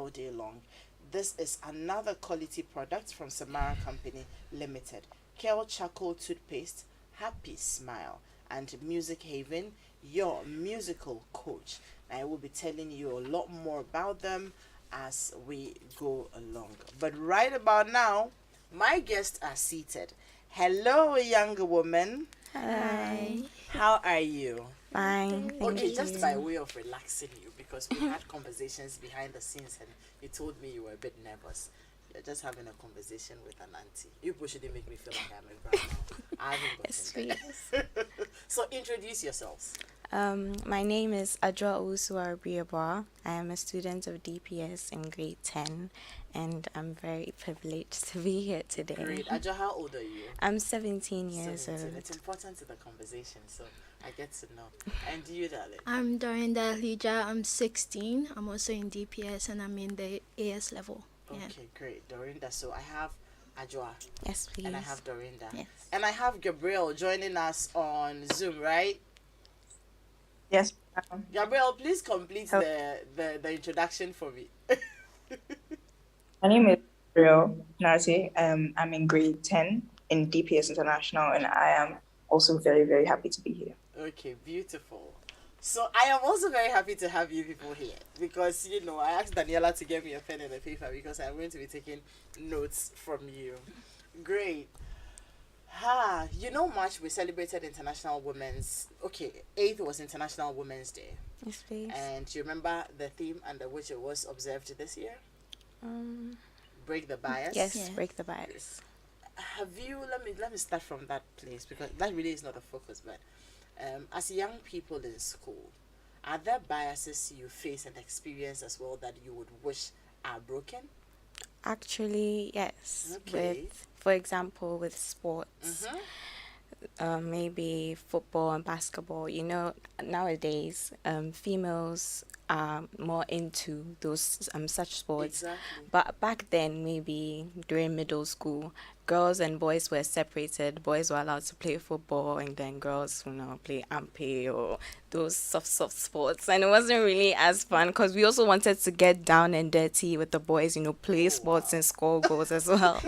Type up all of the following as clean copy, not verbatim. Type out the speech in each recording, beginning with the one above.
all day long. This is another quality product from Samara Company Limited. Kale Charcoal Toothpaste, Happy Smile, and Music Haven, your musical coach. I will be telling you a lot more about them as we go along. But right about now, my guests are seated. Hello, young woman. Hi. How are you? Fine, thank Okay, you. just by way of relaxing you, because we had conversations behind the scenes and you told me you were a bit nervous. You're just having a conversation with an auntie. You people shouldn't make me feel like I'm a grandma. I haven't gotten there. So introduce yourselves. My name is Adwa Usua Briaba. I am a student of DPS in grade 10, and I'm very privileged to be here today. Great. Aja, how old are you? I'm 17 years 17. old. It's important to the conversation, so I get to know. And you, darling? I'm Dorinda Lija. I'm 16. I'm also in DPS and I'm in the AS level. Okay, great. Dorinda. So I have Ajwa. Yes, please. And I have Dorinda. Yes. And I have Gabriel joining us on Zoom, right? Yes. Gabriel, please complete the introduction for me. My name is Gabriel Nate. I'm in grade 10 in DPS International, and I am also very, very happy to be here. Okay, beautiful. So I am also very happy to have you people here because, I asked Daniela to get me a pen and a paper because I'm going to be taking notes from you. Great. March we celebrated International Women's... Okay, 8th was International Women's Day. Yes, please. And do you remember the theme under which it was observed this year? Break the bias? Yes, break the bias. Have you... Let me start from that place because that really is not the focus, but as young people in school, are there biases you face and experience as well that you would wish are broken? Actually, yes. Okay. For example, with sports, maybe football and basketball. Nowadays, females are more into those such sports. Exactly. But back then, maybe during middle school, girls and boys were separated. Boys were allowed to play football, and then girls, play ampe or those soft sports. And it wasn't really as fun because we also wanted to get down and dirty with the boys, play sports and score goals as well.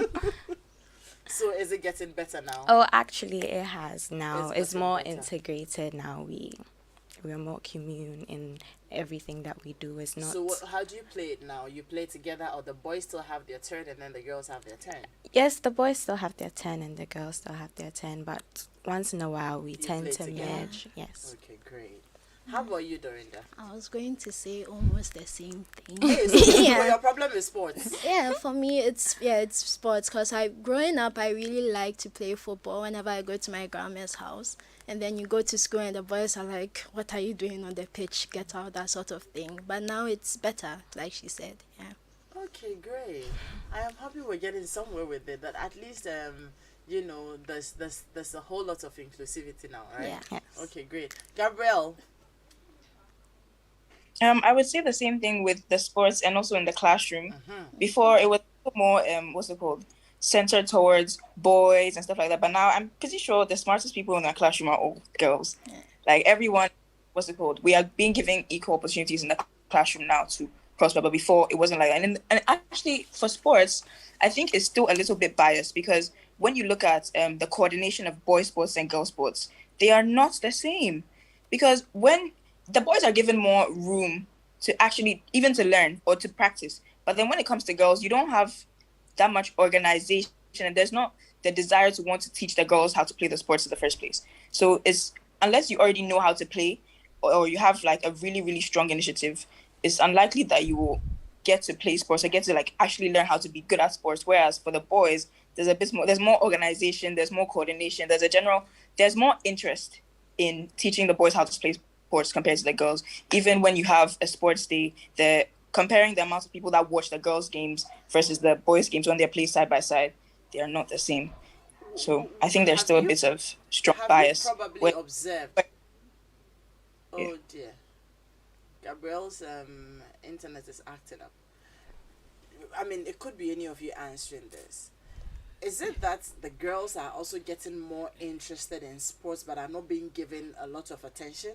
So is it getting better now? Oh, actually, it has now. It's getting more better. integrated now. We're more commune in everything that we do. It's not. So how do you play it now? You play together or the boys still have their turn and then the girls have their turn? Yes, the boys still have their turn and the girls still have their turn, but once in a while we tend play to together? merge. Yes. Okay, great. How about you, Dorinda? I was going to say almost the same thing. Hey, so your problem is sports. Yeah, for me it's sports because growing up I really like to play football whenever I go to my grandma's house, and then you go to school and the boys are like, what are you doing on the pitch, get out, that sort of thing. But now it's better, like she said. Okay, great. I am happy we're getting somewhere with it. That at least there's a whole lot of inclusivity now, right? Yeah. Yes. Okay, great. Gabrielle. I would say the same thing with the sports and also in the classroom. Before it was more centered towards boys and stuff like that. But now I'm pretty sure the smartest people in our classroom are all girls. Yeah. Like everyone, we are being given equal opportunities in the classroom now to prosper. But before it wasn't like that. And actually for sports, I think it's still a little bit biased because when you look at the coordination of boys sports and girls sports, they are not the same. Because when the boys are given more room to actually even to learn or to practice. But then when it comes to girls, you don't have that much organization and there's not the desire to want to teach the girls how to play the sports in the first place. So it's unless you already know how to play or you have like a really, really strong initiative, it's unlikely that you will get to play sports or get to like actually learn how to be good at sports. Whereas for the boys, there's more organization, there's more coordination, there's more interest in teaching the boys how to play sports compared to the girls. Even when you have a sports day, comparing the amount of people that watch the girls' games versus the boys' games when they're played side by side, they are not the same. So I think there's still a bit of strong bias. Have you probably observed? Oh dear. Gabrielle's internet is acting up. I mean, it could be any of you answering this. Is it that the girls are also getting more interested in sports but are not being given a lot of attention?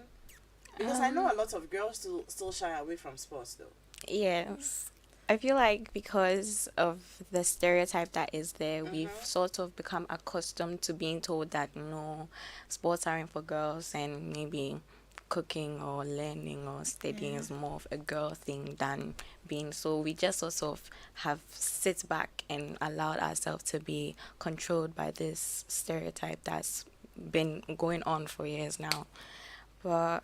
Because I know a lot of girls still shy away from sports though. Yes. I feel like because of the stereotype that is there, we've Mm-hmm. sort of become accustomed to being told that no, sports aren't for girls, and maybe cooking or learning or studying Yeah. is more of a girl thing than being. So we just sort of have sit back and allowed ourselves to be controlled by this stereotype that's been going on for years now. But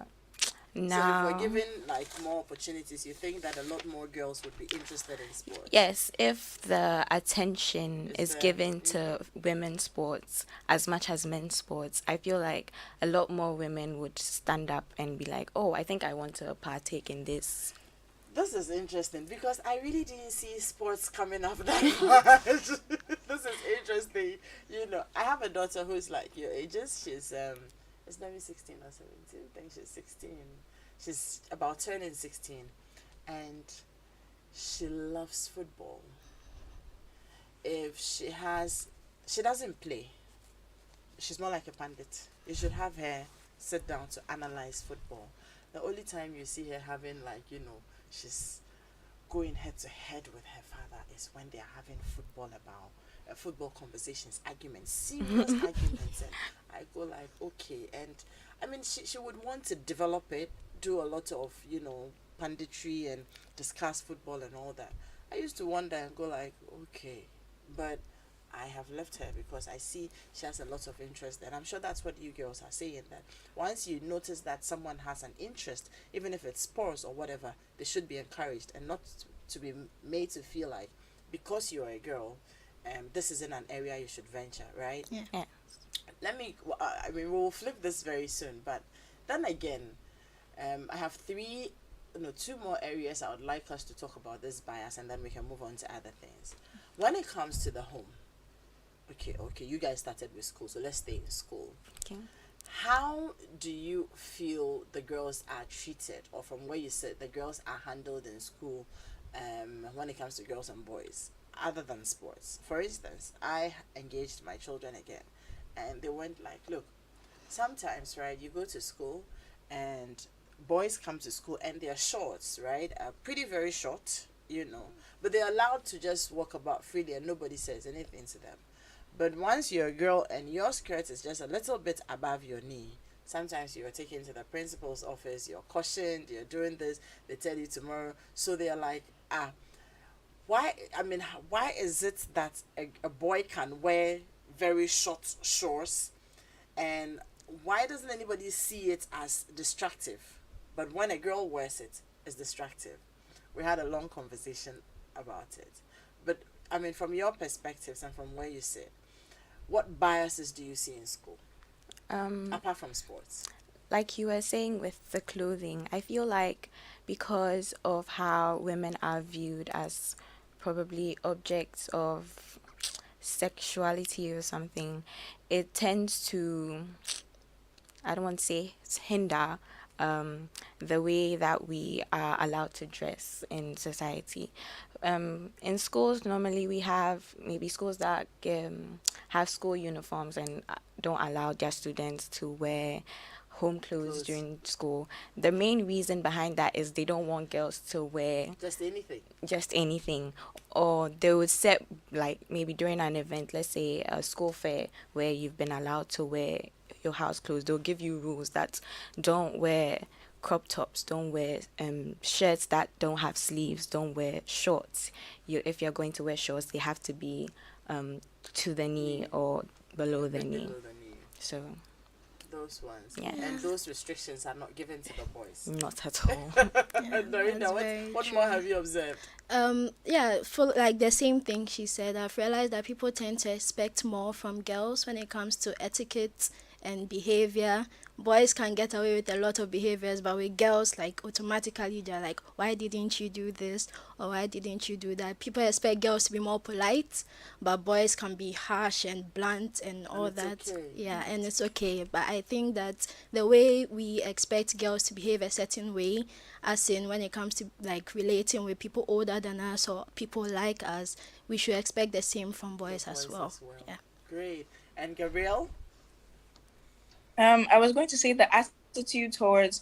So if we're now, given like more opportunities, you think that a lot more girls would be interested in sports? yes, if the attention Is is there? given Mm-hmm. to women's sports as much as men's sports, I feel like a lot more women would stand up and be like, oh, I think I want to partake in this. This is interesting because I really didn't see sports coming up that much. This is interesting. I have a daughter who's like your ages. She's it's maybe 16 or 17. I think she's 16. She's about turning 16, and she loves football. If she doesn't play. She's more like a pandit. You should have her sit down to analyze football. The only time you see her having like she's going head to head with her father is when they are having football conversations, arguments, serious arguments, and I go like, okay. And I mean, she would want to develop it, do a lot of punditry and discuss football and all that. I used to wonder and go like, okay, but I have left her because I see she has a lot of interest, and I'm sure that's what you girls are saying, that once you notice that someone has an interest, even if it's sports or whatever, they should be encouraged and not to be made to feel like because you're a girl, this isn't an area you should venture, right? Yeah. Yeah. I mean, we'll flip this very soon, but then again, I have two more areas I would like us to talk about this bias, and then we can move on to other things. When it comes to the home, okay, you guys started with school, so let's stay in school. Okay. How do you feel the girls are treated, or from where you sit, the girls are handled in school, when it comes to girls and boys, other than sports? For instance, I engaged my children again, and they went like, look, sometimes, right, you go to school, and boys come to school, and their shorts, right, are pretty very short, but they're allowed to just walk about freely, and nobody says anything to them. But once you're a girl and your skirt is just a little bit above your knee, sometimes you're taken to the principal's office, you're cautioned, you're doing this, they tell you tomorrow. So they're like, why is it that a boy can wear very short shorts, and why doesn't anybody see it as destructive? But when a girl wears it, it's destructive. We had a long conversation about it. But I mean, from your perspectives and from where you sit, what biases do you see in school apart from sports? Like you were saying with the clothing, I feel like because of how women are viewed as probably objects of sexuality or something, it tends to, I don't want to say hinder the way that we are allowed to dress in society. In schools, normally we have maybe schools that have school uniforms and don't allow their students to wear home clothes Clothes. during school. The main reason behind that is they don't want girls to wear Just anything. just anything, or they would set, like maybe during an event, let's say a school fair where you've been allowed to wear your house clothes, they'll give you rules that don't wear crop tops, don't wear shirts that don't have sleeves, don't wear shorts. If you're going to wear shorts, they have to be to the knee or below the knee. Below the knee. So Those ones. Yeah. And those restrictions are not given to the boys. not at all. Dorina, that's what, very what true. more have you observed? Yeah, for like the same thing she said, I've realized that people tend to expect more from girls when it comes to etiquette and behavior. Boys can get away with a lot of behaviors, but with girls, like automatically they're like, why didn't you do this, or why didn't you do that? People expect girls to be more polite, but boys can be harsh and blunt and all it's that. okay. Yeah, and it's okay. But I think that the way we expect girls to behave a certain way, as in when it comes to like relating with people older than us or people like us, we should expect the same from boys, Boys as well. as well. Yeah. Great. And Gabrielle? I was going to say the attitude towards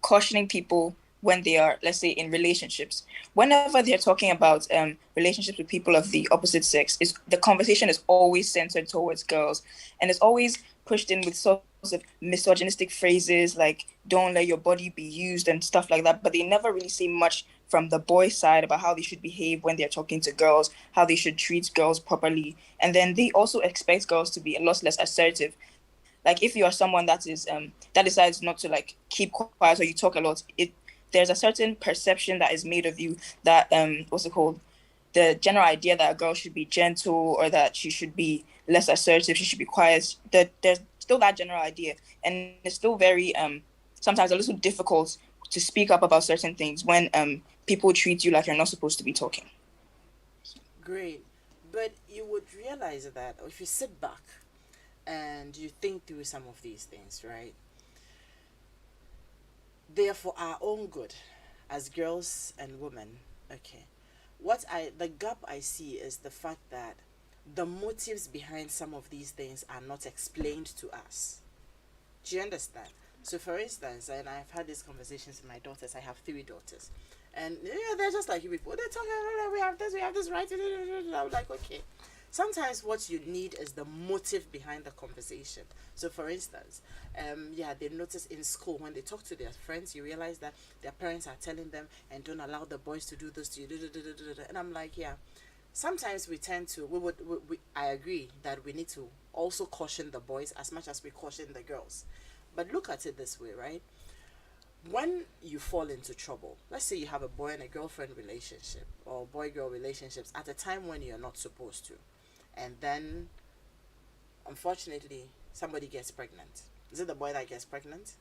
cautioning people when they are, let's say, in relationships. Whenever they're talking about relationships with people of the opposite sex, is the conversation is always centered towards girls, and it's always pushed in with sorts of misogynistic phrases like "don't let your body be used" and stuff like that. But they never really say much from the boys' side about how they should behave when they're talking to girls, how they should treat girls properly, and then they also expect girls to be a lot less assertive. Like if you are someone that is that decides not to like keep quiet or you talk a lot, there's a certain perception that is made of you that what's it called? The general idea that a girl should be gentle or that she should be less assertive, she should be quiet. That there's still that general idea, and it's still very sometimes a little difficult to speak up about certain things when people treat you like you're not supposed to be talking. Great. But you would realize that if you sit back and you think through some of these things, right? They are for our own good as girls and women. Okay. The gap I see is the fact that the motives behind some of these things are not explained to us. Do you understand? So, for instance, and I've had these conversations with my daughters. I have 3 daughters, and they're just like you people. They're talking. We have this right. I'm like, okay. Sometimes what you need is the motive behind the conversation. So, for instance, they notice in school when they talk to their friends, you realize that their parents are telling them and don't allow the boys to do this to you. And I'm like, yeah. Sometimes we tend to. I agree that we need to also caution the boys as much as we caution the girls. But look at it this way, right? When you fall into trouble, let's say you have a boy and a girlfriend relationship or boy-girl relationships at a time when you're not supposed to, and then unfortunately somebody gets pregnant. Is it the boy that gets pregnant?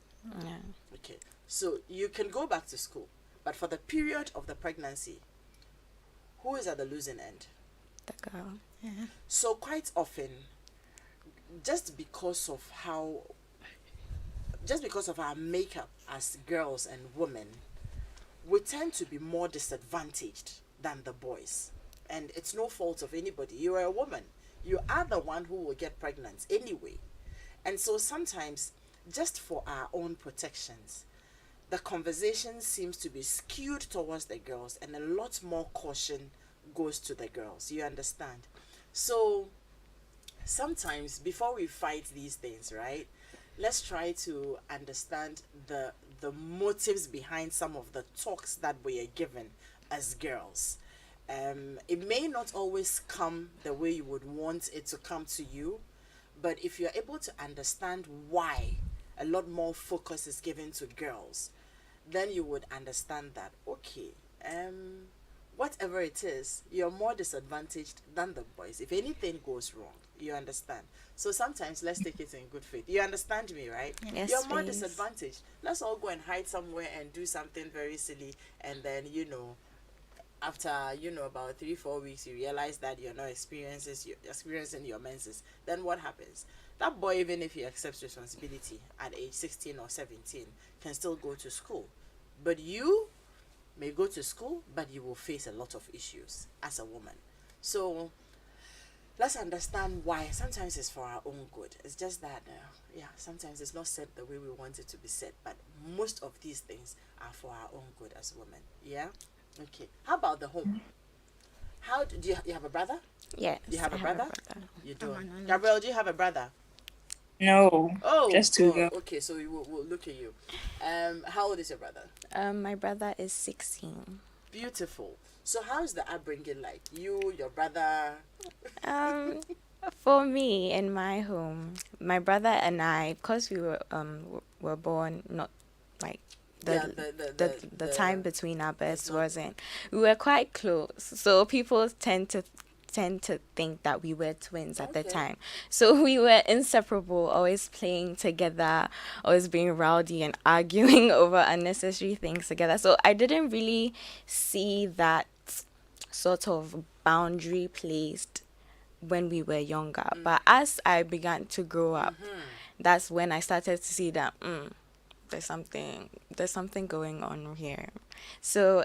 Yeah. Okay. So you can go back to school, but for the period of the pregnancy, who is at the losing end? The girl. Yeah. So quite often, just because of our makeup as girls and women, we tend to be more disadvantaged than the boys. And it's no fault of anybody. You are a woman. You are the one who will get pregnant anyway. And so sometimes, just for our own protections, the conversation seems to be skewed towards the girls and a lot more caution goes to the girls. You understand? So sometimes before we fight these things, right, let's try to understand the motives behind some of the talks that we are given as girls. It may not always come the way you would want it to come to you, but if you're able to understand why a lot more focus is given to girls, then you would understand that, okay, whatever it is, you're more disadvantaged than the boys. If anything goes wrong, you understand. So sometimes let's take it in good faith. You understand me, right? Yes, you're more please. disadvantaged. Let's all go and hide somewhere and do something very silly, and then after about 3-4 weeks you realize that you're not experiencing your menses. Then what happens? That boy, even if he accepts responsibility at age 16 or 17, can still go to school. But you may go to school, but you will face a lot of issues as a woman. So let's understand why. Sometimes it's for our own good. It's just that sometimes it's not said the way we want it to be said, but most of these things are for our own good as women. Yeah. Okay. How about the home? How do you have a brother? Yes. You have a I brother? brother. You do. on. Gabrielle, do you have a brother? No. Oh, just 2 oh, girls. okay. So we'll look at you. How old is your brother? My brother is 16. Beautiful. So how's the upbringing like? You, your brother? For me, in my home, my brother and I, because we were born not like the time between our births wasn't. We were quite close, so people tend to think that we were twins at the Okay. time. So we were inseparable, always playing together, always being rowdy and arguing over unnecessary things together. So I didn't really see that sort of boundary placed when we were younger. But as I began to grow up, that's when I started to see that there's something going on here. So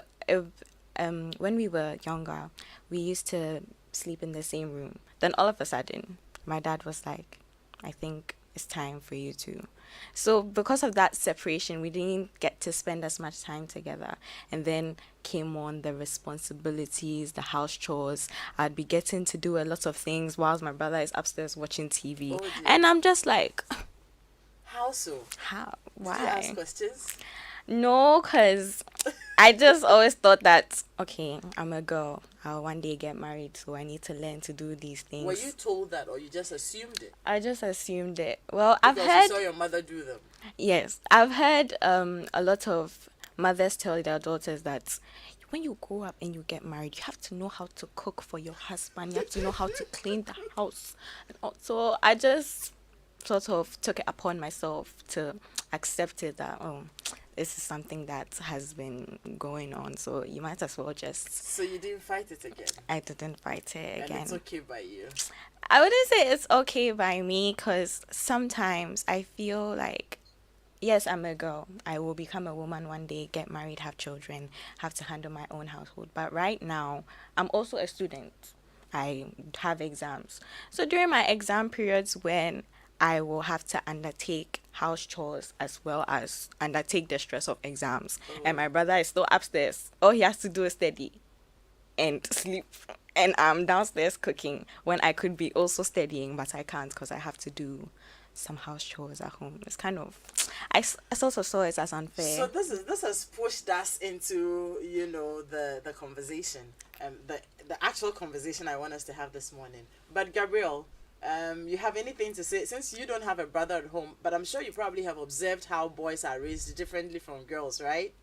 when we were younger, we used to sleep in the same room. Then all of a sudden, my dad was like, I think it's time for you to So because of that separation, we didn't get to spend as much time together. And then came on the responsibilities, the house chores. I'd be getting to do a lot of things whilst my brother is upstairs watching TV. Oh dear. And I'm just like, How so? how? Did you ask Why? questions? No, because I just always thought that, okay, I'm a girl. I'll one day get married, so I need to learn to do these things. Were you told that, or you just assumed it? I just assumed it. Well, Because I've you heard, saw your mother do them. yes, I've heard a lot of mothers tell their daughters that when you grow up and you get married, you have to know how to cook for your husband. You have to know how to clean the house. And also, I just sort of took it upon myself to accept it that, oh, this is something that has been going on. So you might as well just. So you didn't fight it again. I didn't fight it again. And it's okay by you. I wouldn't say it's okay by me because sometimes I feel like, yes, I'm a girl. I will become a woman one day, get married, have children, have to handle my own household. But right now, I'm also a student. I have exams. So during my exam periods when I will have to undertake house chores as well as undertake the stress of exams, and my brother is still upstairs, all he has to do is study and sleep, and I'm downstairs cooking when I could be also studying, but I can't because I have to do some house chores at home. It's kind of, I sort of saw it as unfair. So this has pushed us into the conversation, the actual conversation I want us to have this morning. But Gabriel, you have anything to say, since you don't have a brother at home, but I'm sure you probably have observed how boys are raised differently from girls, right?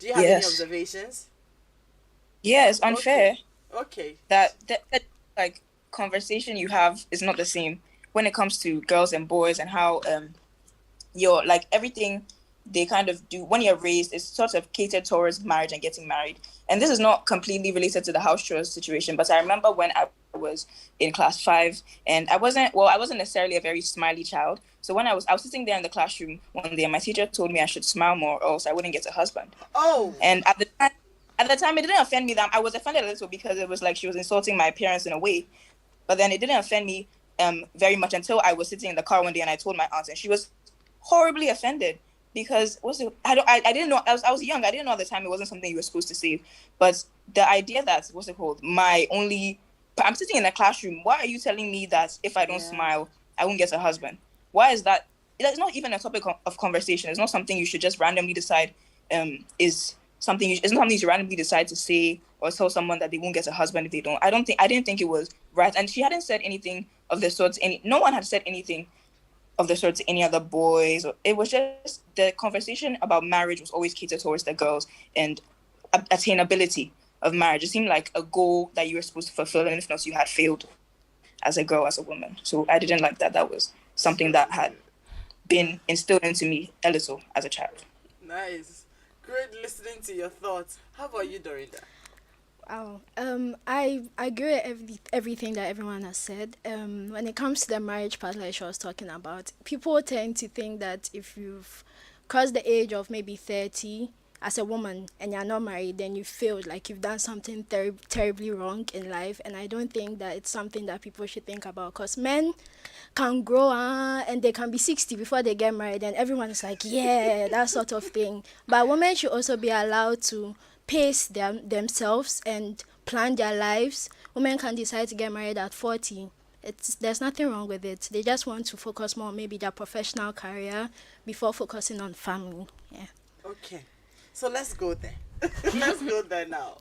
Do you have any Yes. observations? Yeah, it's unfair Okay. that like conversation you have is not the same when it comes to girls and boys, and how you're like everything they kind of do when you're raised is sort of catered towards marriage and getting married. And this is not completely related to the house chores situation, but I remember when I was in class 5, and I wasn't necessarily a very smiley child. So when I was sitting there in the classroom one day, and my teacher told me I should smile more or else I wouldn't get a husband. Oh. And at the time it didn't offend me that I was offended a little, because it was like she was insulting my parents in a way. But then it didn't offend me very much until I was sitting in the car one day and I told my aunt, and she was horribly offended, because I didn't know, I was young, I didn't know at the time it wasn't something you were supposed to say. But the idea that I'm sitting in a classroom, why are you telling me that if I don't smile I won't get a husband? Why is that? It's not even a topic of conversation. It's not something you should just randomly decide it's not something you should randomly decide to say or tell someone that they won't get a husband if they don't. I didn't think it was right. And she hadn't said anything of the sort. No one had said anything of the sort to any other boys. It was just the conversation about marriage was always catered towards the girls, and attainability of marriage. It seemed like a goal that you were supposed to fulfill, and if not, you had failed as a girl, as a woman. So I didn't like that. That was something that had been instilled into me a little as a child. Nice. Great listening to your thoughts. How about you, Dorinda? Wow. I agree with everything that everyone has said. When it comes to the marriage part, like she was talking about, people tend to think that if you've crossed the age of maybe 30 as a woman and you're not married, then you failed, like you've done something terribly wrong in life. And I don't think that it's something that people should think about, because men can grow and they can be 60 before they get married, and everyone is like, yeah, that sort of thing. But women should also be allowed to pace themselves and plan their lives. Women can decide to get married at 40. There's nothing wrong with it. They just want to focus more on maybe their professional career before focusing on family. Yeah. Okay. So let's go there. Let's go there now.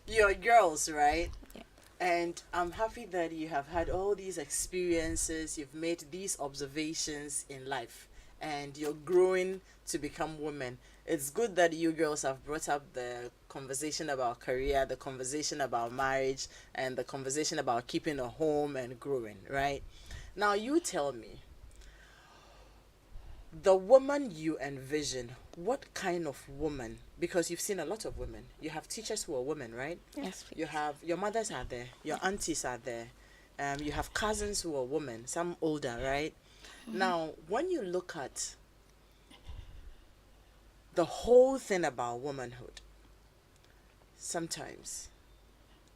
You're girls, right? Yeah. And I'm happy that you have had all these experiences, you've made these observations in life, and you're growing to become women. It's good that you girls have brought up the conversation about career, the conversation about marriage, and the conversation about keeping a home and growing, right? Now you tell me, the woman you envision, what kind of woman? Because you've seen a lot of women. You have teachers who are women, right? Yes, please. You have, your mothers are there, your aunties are there. You have cousins who are women, some older, right? Mm-hmm. Now, when you look at the whole thing about womanhood, sometimes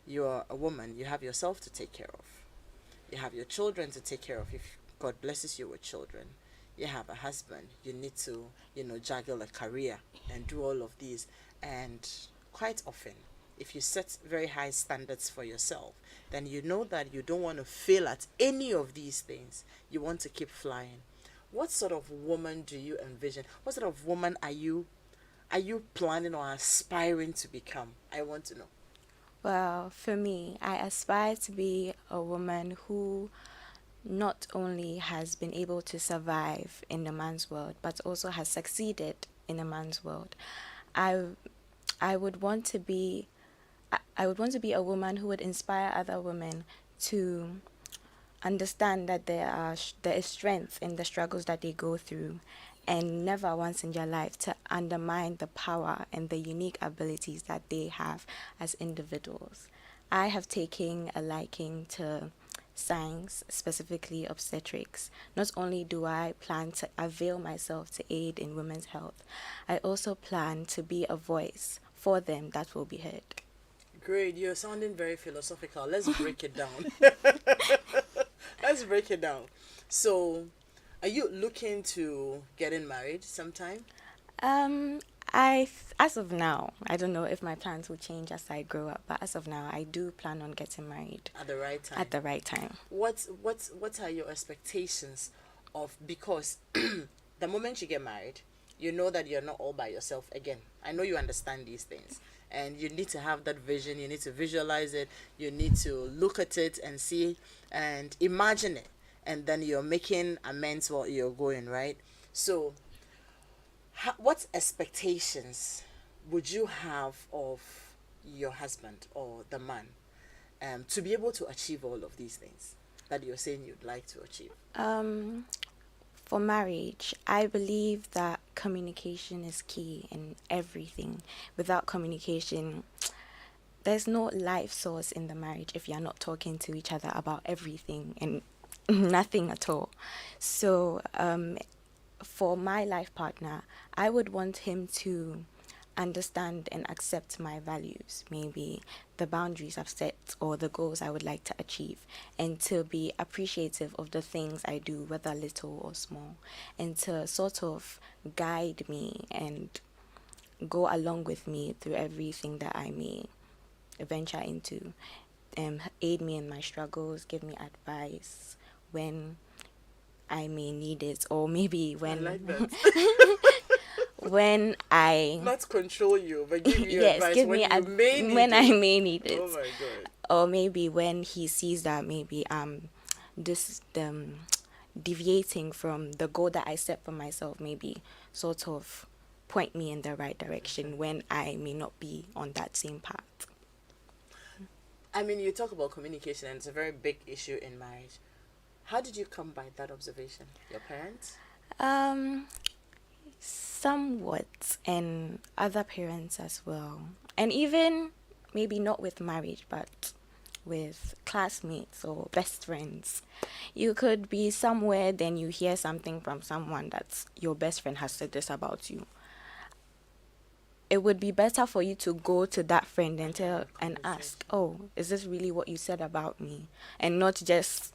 you're a woman, you have yourself to take care of. You have your children to take care of if God blesses you with children. you have a husband, you need to, juggle a career and do all of these. And quite often, if you set very high standards for yourself, then you know that you don't want to fail at any of these things. You want to keep flying. What sort of woman do you envision? What sort of woman are you planning or aspiring to become? I want to know. Well, for me, I aspire to be a woman who not only has been able to survive in a man's world, but also has succeeded in a man's world. I I would want to be I would want to be a woman who would inspire other women to understand that there is strength in the struggles that they go through, and never once in your life to undermine the power and the unique abilities that they have as individuals. I have taken a liking to science, specifically obstetrics. Not only do I plan to avail myself to aid in women's health, I also plan to be a voice for them that will be heard. Great, you're sounding very philosophical. Let's break it down. Let's break it down. So, are you looking to getting married sometime? As of now, I don't know if my plans will change as I grow up, but as of now, I do plan on getting married At the right time. at the right time. What are your expectations of, because the moment you get married, you know that you're not all by yourself again. I know you understand these things. And you need to have that vision, you need to visualize it, you need to look at it and see and imagine it. And then you're making amends while you're going, right? So, what expectations would you have of your husband or the man to be able to achieve all of these things that you're saying you'd like to achieve? For marriage, I believe that communication is key in everything. Without communication, there's no life source in the marriage if you're not talking to each other about everything and nothing at all. So, for my life partner, I would want him to understand and accept my values, maybe the boundaries I've set or the goals I would like to achieve, and to be appreciative of the things I do, whether little or small, and to sort of guide me and go along with me through everything that I may venture into, aid me in my struggles, give me advice when I may need it, or maybe I when like that. when I Not control you, but give you yes, advice give when me you may need when it. I may need it. Oh my god. Or maybe when he sees that maybe this deviating from the goal that I set for myself, maybe sort of point me in the right direction when I may not be on that same path. I mean, you talk about communication, and it's a very big issue in marriage. How did you come by that observation? Your parents? Somewhat, and other parents as well. And even maybe not with marriage, but with classmates or best friends. You could be somewhere, then you hear something from someone that your best friend has said this about you. It would be better for you to go to that friend and tell and ask, "Oh, is this really what you said about me?" And not just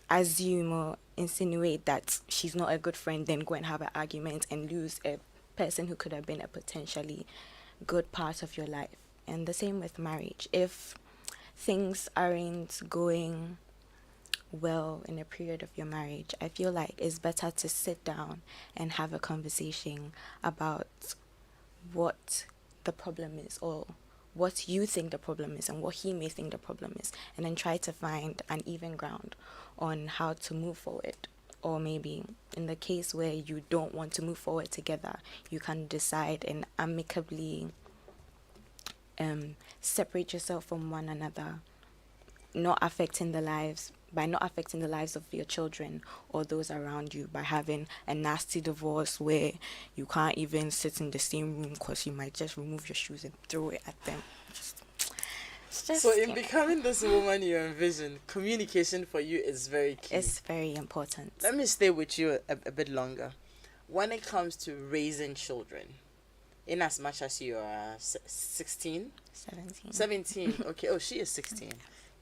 assume or insinuate that she's not a good friend, then go and have an argument and lose a person who could have been a potentially good part of your life. And the same with marriage. If things aren't going well in a period of your marriage, I feel like it's better to sit down and have a conversation about what the problem is, or what you think the problem is and what he may think the problem is, and then try to find an even ground on how to move forward. Or maybe in the case where you don't want to move forward together, you can decide and amicably separate yourself from one another, not affecting the lives of your children or those around you by having a nasty divorce where you can't even sit in the same room because you might just remove your shoes and throw it at them. So in becoming this woman you envision, communication for you is very key. It's very important. Let me stay with you a bit longer. When it comes to raising children, in as much as you are 16? 17. 17, okay. Oh, she is 16.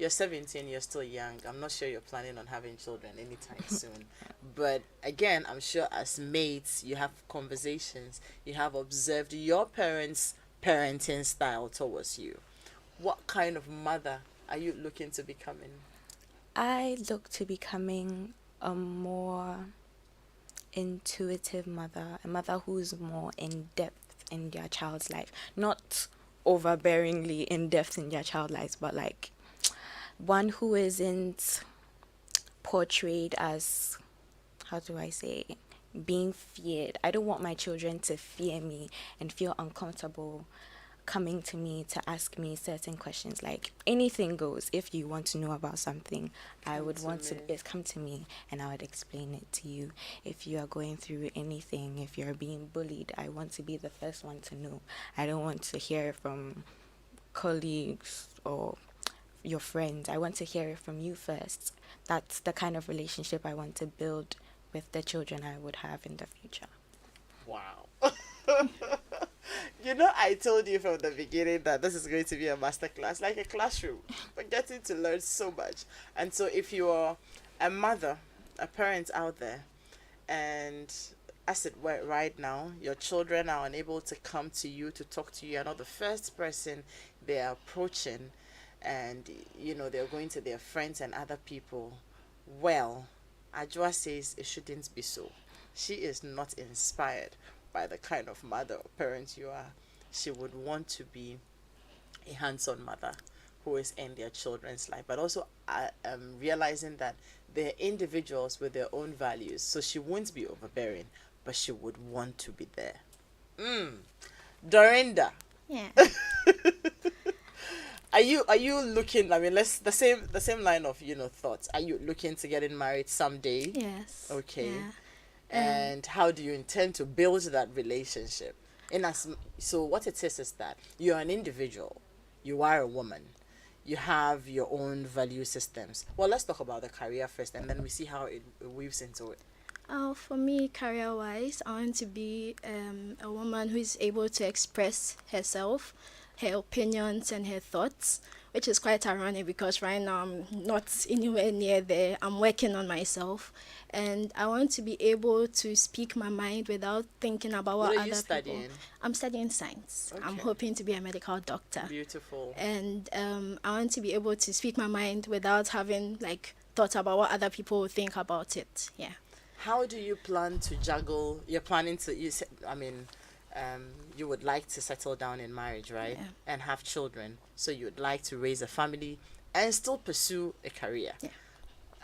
you're 17, you're still young. I'm not sure you're planning on having children anytime soon. But again, I'm sure as mates, you have conversations, you have observed your parents' parenting style towards you. What kind of mother are you looking to becoming? I look to becoming a more intuitive mother, a mother who's more in depth in their child's life, not overbearingly in depth in their child's lives, but like one who isn't portrayed as, how do I say, being feared. I don't want my children to fear me and feel uncomfortable coming to me to ask me certain questions. Like anything goes. If you want to know about something, I would want to come to me and I would explain it to you. If you are going through anything, if you're being bullied, I want to be the first one to know. I don't want to hear from colleagues or your friends. I want to hear it from you first. That's the kind of relationship I want to build with the children I would have in the future. Wow. You know, I told you from the beginning that this is going to be a masterclass, like a classroom. We're getting to learn so much. And so if you're a mother, a parent out there, and as it were right now, your children are unable to come to you to talk to you. You're not the first person they're approaching, and you know they're going to their friends and other people. Well, Ajwa says it shouldn't be so. She is not inspired by the kind of mother or parent you are. She would want to be a hands-on mother who is in their children's life, but also realizing that they're individuals with their own values. So she won't be overbearing, but she would want to be there. Dorinda, Yeah. are you looking? I mean, let's the same line of thoughts. Are you looking to getting married someday? Yes. Okay. Yeah. And how do you intend to build that relationship? So what it is that you're an individual, you are a woman, you have your own value systems. Well, let's talk about the career first, and then we see how it weaves into it. For me, career-wise, I want to be a woman who is able to express herself, her opinions, and her thoughts, which is quite ironic because right now I'm not anywhere near there. I'm working on myself, and I want to be able to speak my mind without thinking about what What are other you people. studying? I'm studying science. I'm Okay. hoping to be a medical doctor. Beautiful. And I want to be able to speak my mind without having like thought about what other people will think about it. Yeah. How do you plan to juggle? You're planning to, you would like to settle down in marriage, right? Yeah. And have children. So you would like to raise a family and still pursue a career. Yeah.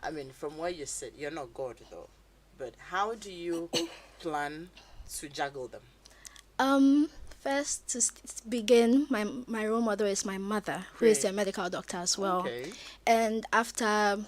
I mean, from where you sit, you're not God though. But how do you plan to juggle them? First to begin, my role model is my mother, who is Great. a medical doctor as well. Okay. And after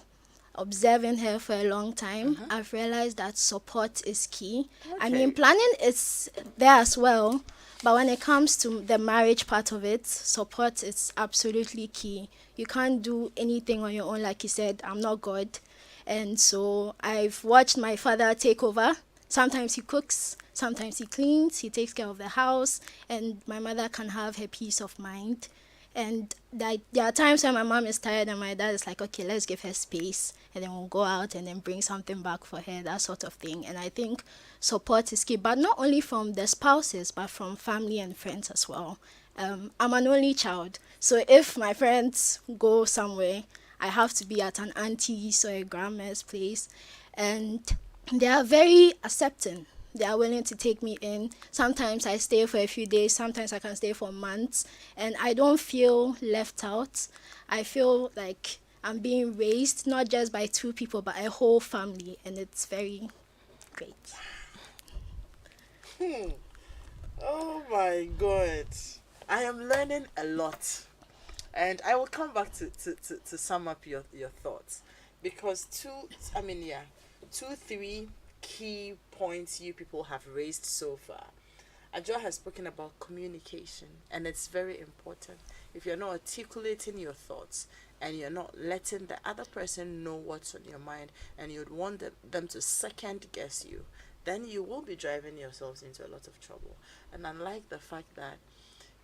observing her for a long time, I've realized that support is key. I Okay. mean, planning is there as well, but when it comes to the marriage part of it, support is absolutely key. You can't do anything on your own, like you said. I'm not God. And so I've watched my father take over. Sometimes he cooks, sometimes he cleans, he takes care of the house, and my mother can have her peace of mind. And there are times when my mom is tired and my dad is like, okay, let's give her space, and then we'll go out and then bring something back for her, that sort of thing. And I think support is key, but not only from the spouses, but from family and friends as well. I'm an only child, so if my friends go somewhere, I have to be at an auntie's or a grandma's place, and they are very accepting. They are willing to take me in. Sometimes I stay for a few days, sometimes I can stay for months, and I don't feel left out. I feel like I'm being raised not just by two people, but a whole family, and it's very great. Oh my God. I am learning a lot. And I will come back to sum up your thoughts. Because three key points you people have raised so far. Adjoa has spoken about communication, and it's very important. If you're not articulating your thoughts and you're not letting the other person know what's on your mind, and you'd want them to second guess you, then you will be driving yourselves into a lot of trouble. And unlike the fact that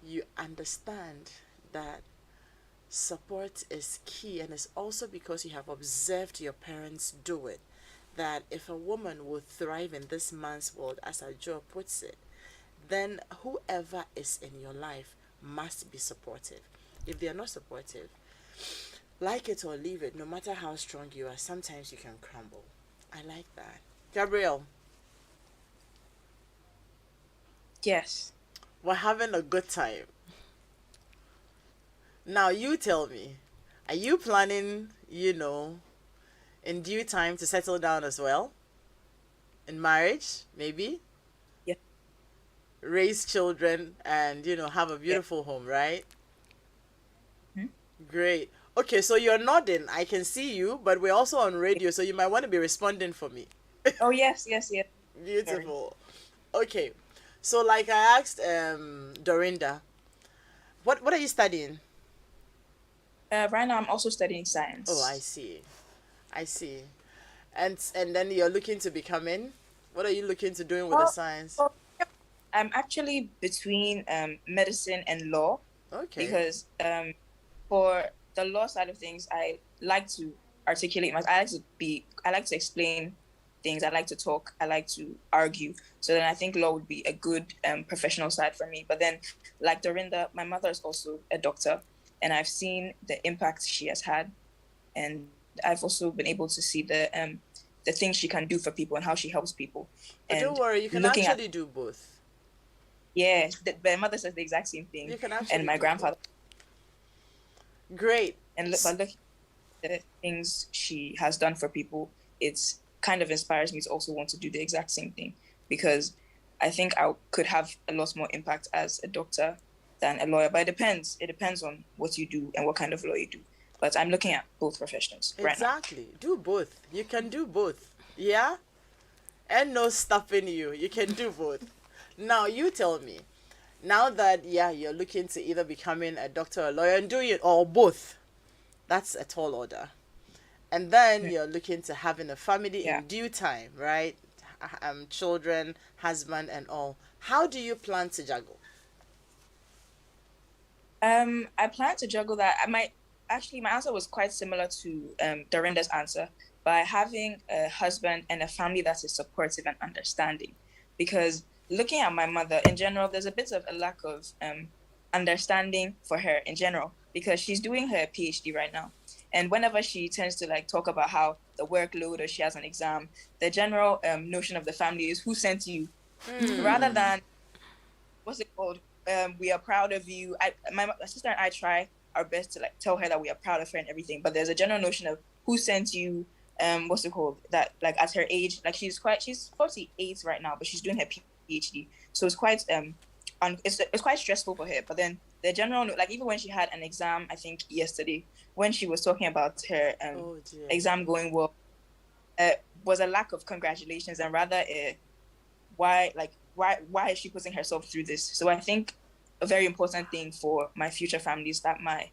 you understand that support is key, and it's also because you have observed your parents do it. That if a woman will thrive in this man's world, as Joe puts it, then whoever is in your life must be supportive. If they are not supportive, like it or leave it, no matter how strong you are, sometimes you can crumble. I like that. Gabriel, Yes. we're having a good time. Now you tell me, are you planning, in due time to settle down as well? In marriage, maybe? Yeah. Raise children and, have a beautiful home, right? Hmm? Great. Okay, so you're nodding. I can see you, but we're also on radio, so you might want to be responding for me. Oh, yes. Beautiful. Okay. So like I asked Dorinda, what are you studying? Right now, I'm also studying Oh, I science. see. I see. And then you're looking to become in? What are you looking to doing with the Well, science? well, I'm actually between medicine and law Okay. because for the law side of things, I like to articulate my. I like to explain things. I like to talk. I like to argue. So then I think law would be a good professional side for me. But then, like Dorinda, my mother is also a doctor, and I've seen the impact she has had, and I've also been able to see the things she can do for people and how she helps people. But don't And worry, you can looking at actually do both. my mother says the exact same You thing, can and actually my do both. grandfather. Great. And by looking at the things she has done for people, it's kind of inspires me to also want to do the exact same thing, because I think I could have a lot more impact as a doctor than a lawyer. But it depends. It depends on what you do and what kind of law you do. But I'm looking at both professions right now. Exactly. Do both. You can do both. Yeah? And no stopping you. You can do both. Now you tell me. Now that you're looking to either becoming a doctor or a lawyer and doing it or both. That's a tall order. And then you're looking to having a family Yeah. in due time, right? Children, husband, and all. How do you plan to juggle? I plan to juggle that. My answer was quite similar to Dorinda's answer, by having a husband and a family that is supportive and understanding. Because looking at my mother in general, there's a bit of a lack of understanding for her in general, because she's doing her PhD right now. And whenever she tends to like talk about how the workload or she has an exam, the general notion of the family is, who sent you, rather than what's it called? We are proud of you. My sister and I try our best to like tell her that we are proud of her and everything. But there's a general notion of who sent you. What's it called? That like at her age, like she's 48 right now, but she's doing her PhD. So it's quite it's quite stressful for her. But then the general, like even when she had an exam, I think yesterday, when she was talking about her Oh dear. exam going well, was a lack of congratulations, and rather why is she putting herself through this? So I think a very important thing for my future family is that my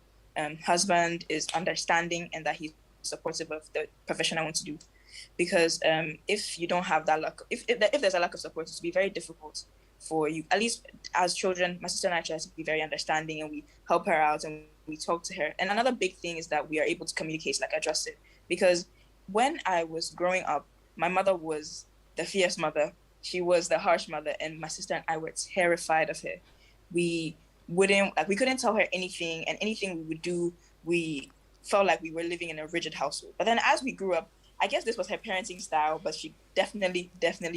husband is understanding and that he's supportive of the profession I want to do. Because if you don't have that luck, if there's a lack of support, it's be very difficult for you. At least as children, my sister and I try to be very understanding, and we help her out and we talk to her. And another big thing is that we are able to communicate, like I just said. Because when I was growing up, my mother was the fierce mother. She was the harsh mother, and my sister and I were terrified of her. We couldn't tell her anything, and anything we would do, we felt like we were living in a rigid household. But then as we grew up, I guess this was her parenting style, but she definitely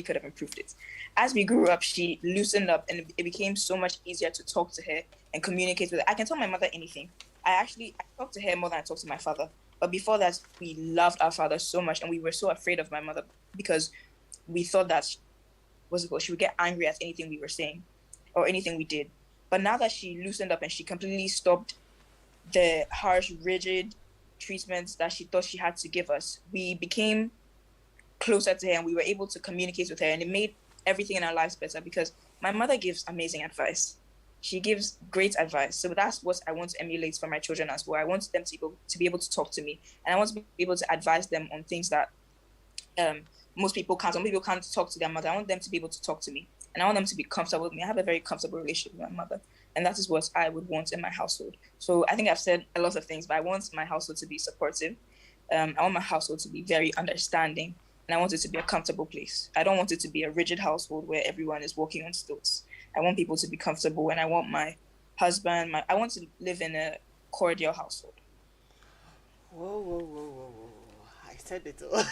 could have improved it. As we grew up, she loosened up, and it became so much easier to talk to her and communicate with her. I can tell my mother anything. I talk to her more than I talk to my father. But before that, we loved our father so much, and we were so afraid of my mother because we thought that she would get angry at anything we were saying or anything we did. But now that she loosened up and she completely stopped the harsh, rigid treatments that she thought she had to give us, we became closer to her and we were able to communicate with her, and it made everything in our lives better because my mother gives amazing advice. She gives great advice. So that's what I want to emulate for my children as well. I want them to be able to talk to me, and I want to be able to advise them on things that most people can't. Some people can't talk to their mother. I want them to be able to talk to me, and I want them to be comfortable with me. I have a very comfortable relationship with my mother. And that is what I would want in my household. So I think I've said a lot of things, but I want my household to be supportive. I want my household to be very understanding, and I want it to be a comfortable place. I don't want it to be a rigid household where everyone is walking on stilts. I want people to be comfortable, and I want my husband, I want to live in a cordial household. Whoa, whoa, whoa, whoa, whoa. I said it all.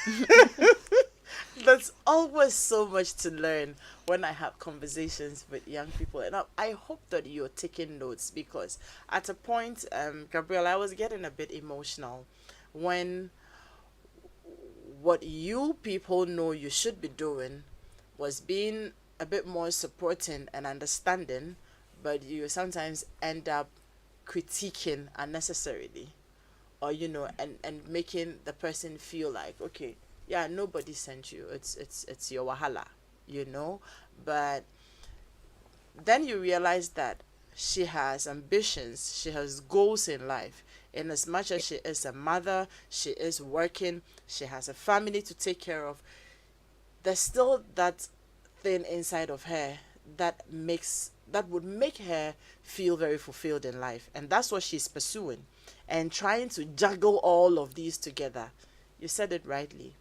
There's always so much to learn when I have conversations with young people. And I hope that you're taking notes, because at a point, Gabrielle, I was getting a bit emotional when what you people know you should be doing was being a bit more supporting and understanding, but you sometimes end up critiquing unnecessarily, or and making the person feel like, okay, yeah, nobody sent you, it's your wahala, but then you realize that she has ambitions, she has goals in life. In as much as she is a mother, she is working, she has a family to take care of, there's still that thing inside of her that would make her feel very fulfilled in life, and that's what she's pursuing, and trying to juggle all of these together. You said it rightly.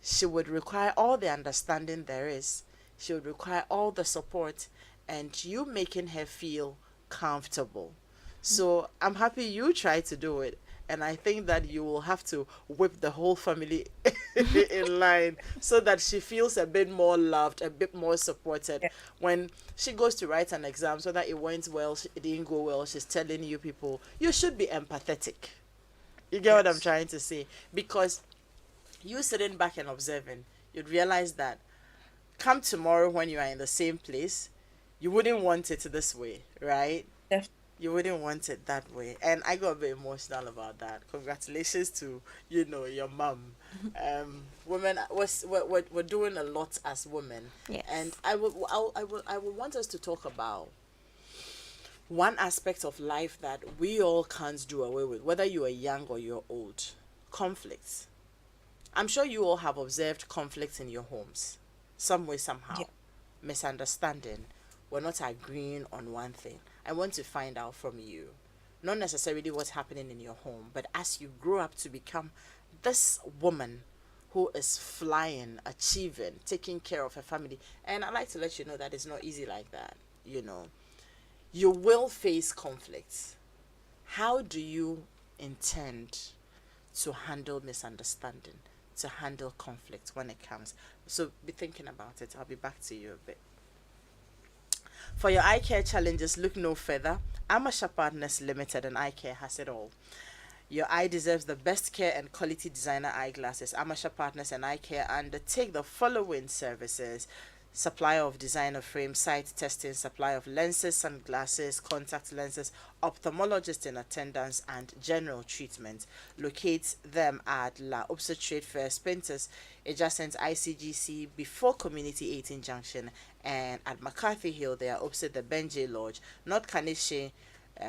She would require all the understanding there is. She would require all the support, and you making her feel comfortable. So I'm happy you tried to do it. And I think that you will have to whip the whole family in line so that she feels a bit more loved, a bit more supported. Yeah. When she goes to write an exam, so that it went well, it didn't go well, she's telling you people, you should be empathetic. You get what I'm Yes. trying to say? Because you sitting back and observing, you'd realize that come tomorrow when you are in the same place, you wouldn't want it this way, right? Def- You wouldn't want it that way. And I got a bit emotional about that. Congratulations to, your mom. Women, we're doing a lot as women. Yes. And I would want us to talk about one aspect of life that we all can't do away with, whether you are young or you're old. Conflicts. I'm sure you all have observed conflicts in your homes, some way, somehow. Yeah. Misunderstanding. We're not agreeing on one thing. I want to find out from you, not necessarily what's happening in your home, but as you grow up to become this woman who is flying, achieving, taking care of her family. And I'd like to let you know that it's not easy like that. You will face conflicts. How do you intend to handle misunderstanding, to handle conflict when it comes? So be thinking about it. I'll be back to you a bit. For your eye care challenges, look no further. Amasha Partners Limited and Eye Care has it all. Your eye deserves the best care and quality designer eyeglasses. Amasha Partners and Eye Care undertake the following services: supply of designer frame, sight testing, supply of lenses, sunglasses, contact lenses, ophthalmologist in attendance, and general treatment. Locate them at La Upsa Trade Fair, Spinters, adjacent ICGC, before Community 18 Junction, and at McCarthy Hill, they are opposite the Benjay Lodge. North Kanishe,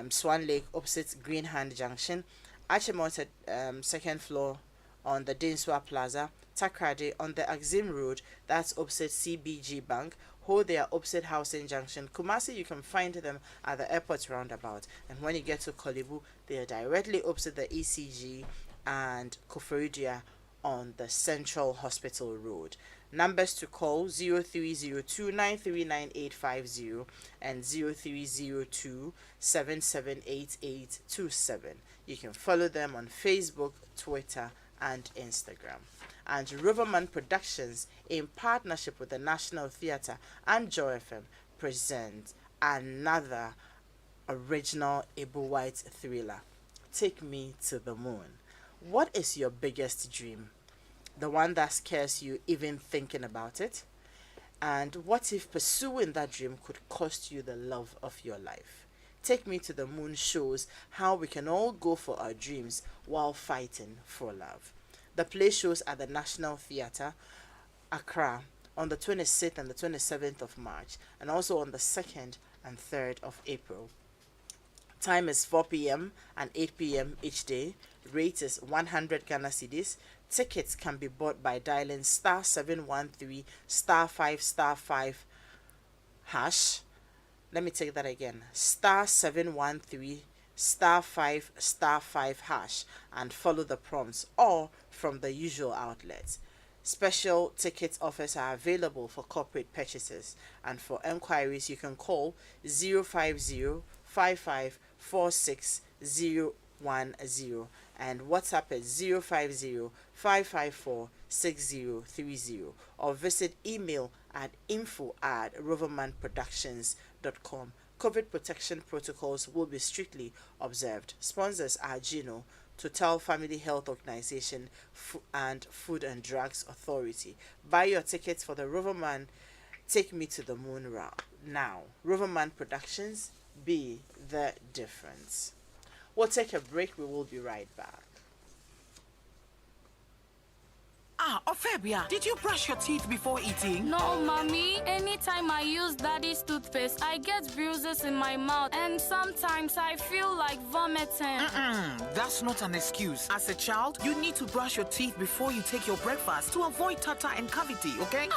Swan Lake, opposite Green Hand Junction. Achimota, second floor on the Dinswa Plaza. Takrade on the Axim Road, that's opposite CBG Bank. Ho, they are opposite Housing Junction. Kumasi, you can find them at the airport roundabout. And when you get to Kolibu, they are directly opposite the ECG and Koforidia on the Central Hospital Road. Numbers to call 0302939850 and 0302778827. You can follow them on Facebook, Twitter, and Instagram. And Riverman Productions, in partnership with the National Theatre and Joy FM, present another original Ibu White thriller, Take Me to the Moon. What is your biggest dream? The one that scares you even thinking about it? And what if pursuing that dream could cost you the love of your life? Take Me to the Moon shows how we can all go for our dreams while fighting for love. The play shows at the National Theatre, Accra, on the 26th and the 27th of March, and also on the 2nd and 3rd of April. Time is 4 p.m. and 8 p.m. each day. Rate is 100 Ghana cedis. Tickets can be bought by dialing *713 *5 *5 # Let me take that again. Star 713 star 5 star 5 hash and follow the prompts, or from the usual outlets. Special ticket offers are available for corporate purchases, and for enquiries you can call 050 5546 and WhatsApp is 050 554 6030, or visit email at info@rovermanproductions.com. COVID protection protocols will be strictly observed. Sponsors are Gino, Total Family Health Organization, and Food and Drugs Authority. Buy your tickets for the Roverman Take Me to the Moon round now. Roverman Productions, be the difference. We'll take a break. We will be right back. Ophelia, did you brush your teeth before eating? No, mommy. Anytime I use daddy's toothpaste, I get bruises in my mouth, and sometimes I feel like vomiting. That's not an excuse. As a child, you need to brush your teeth before you take your breakfast to avoid tartar and cavity, okay?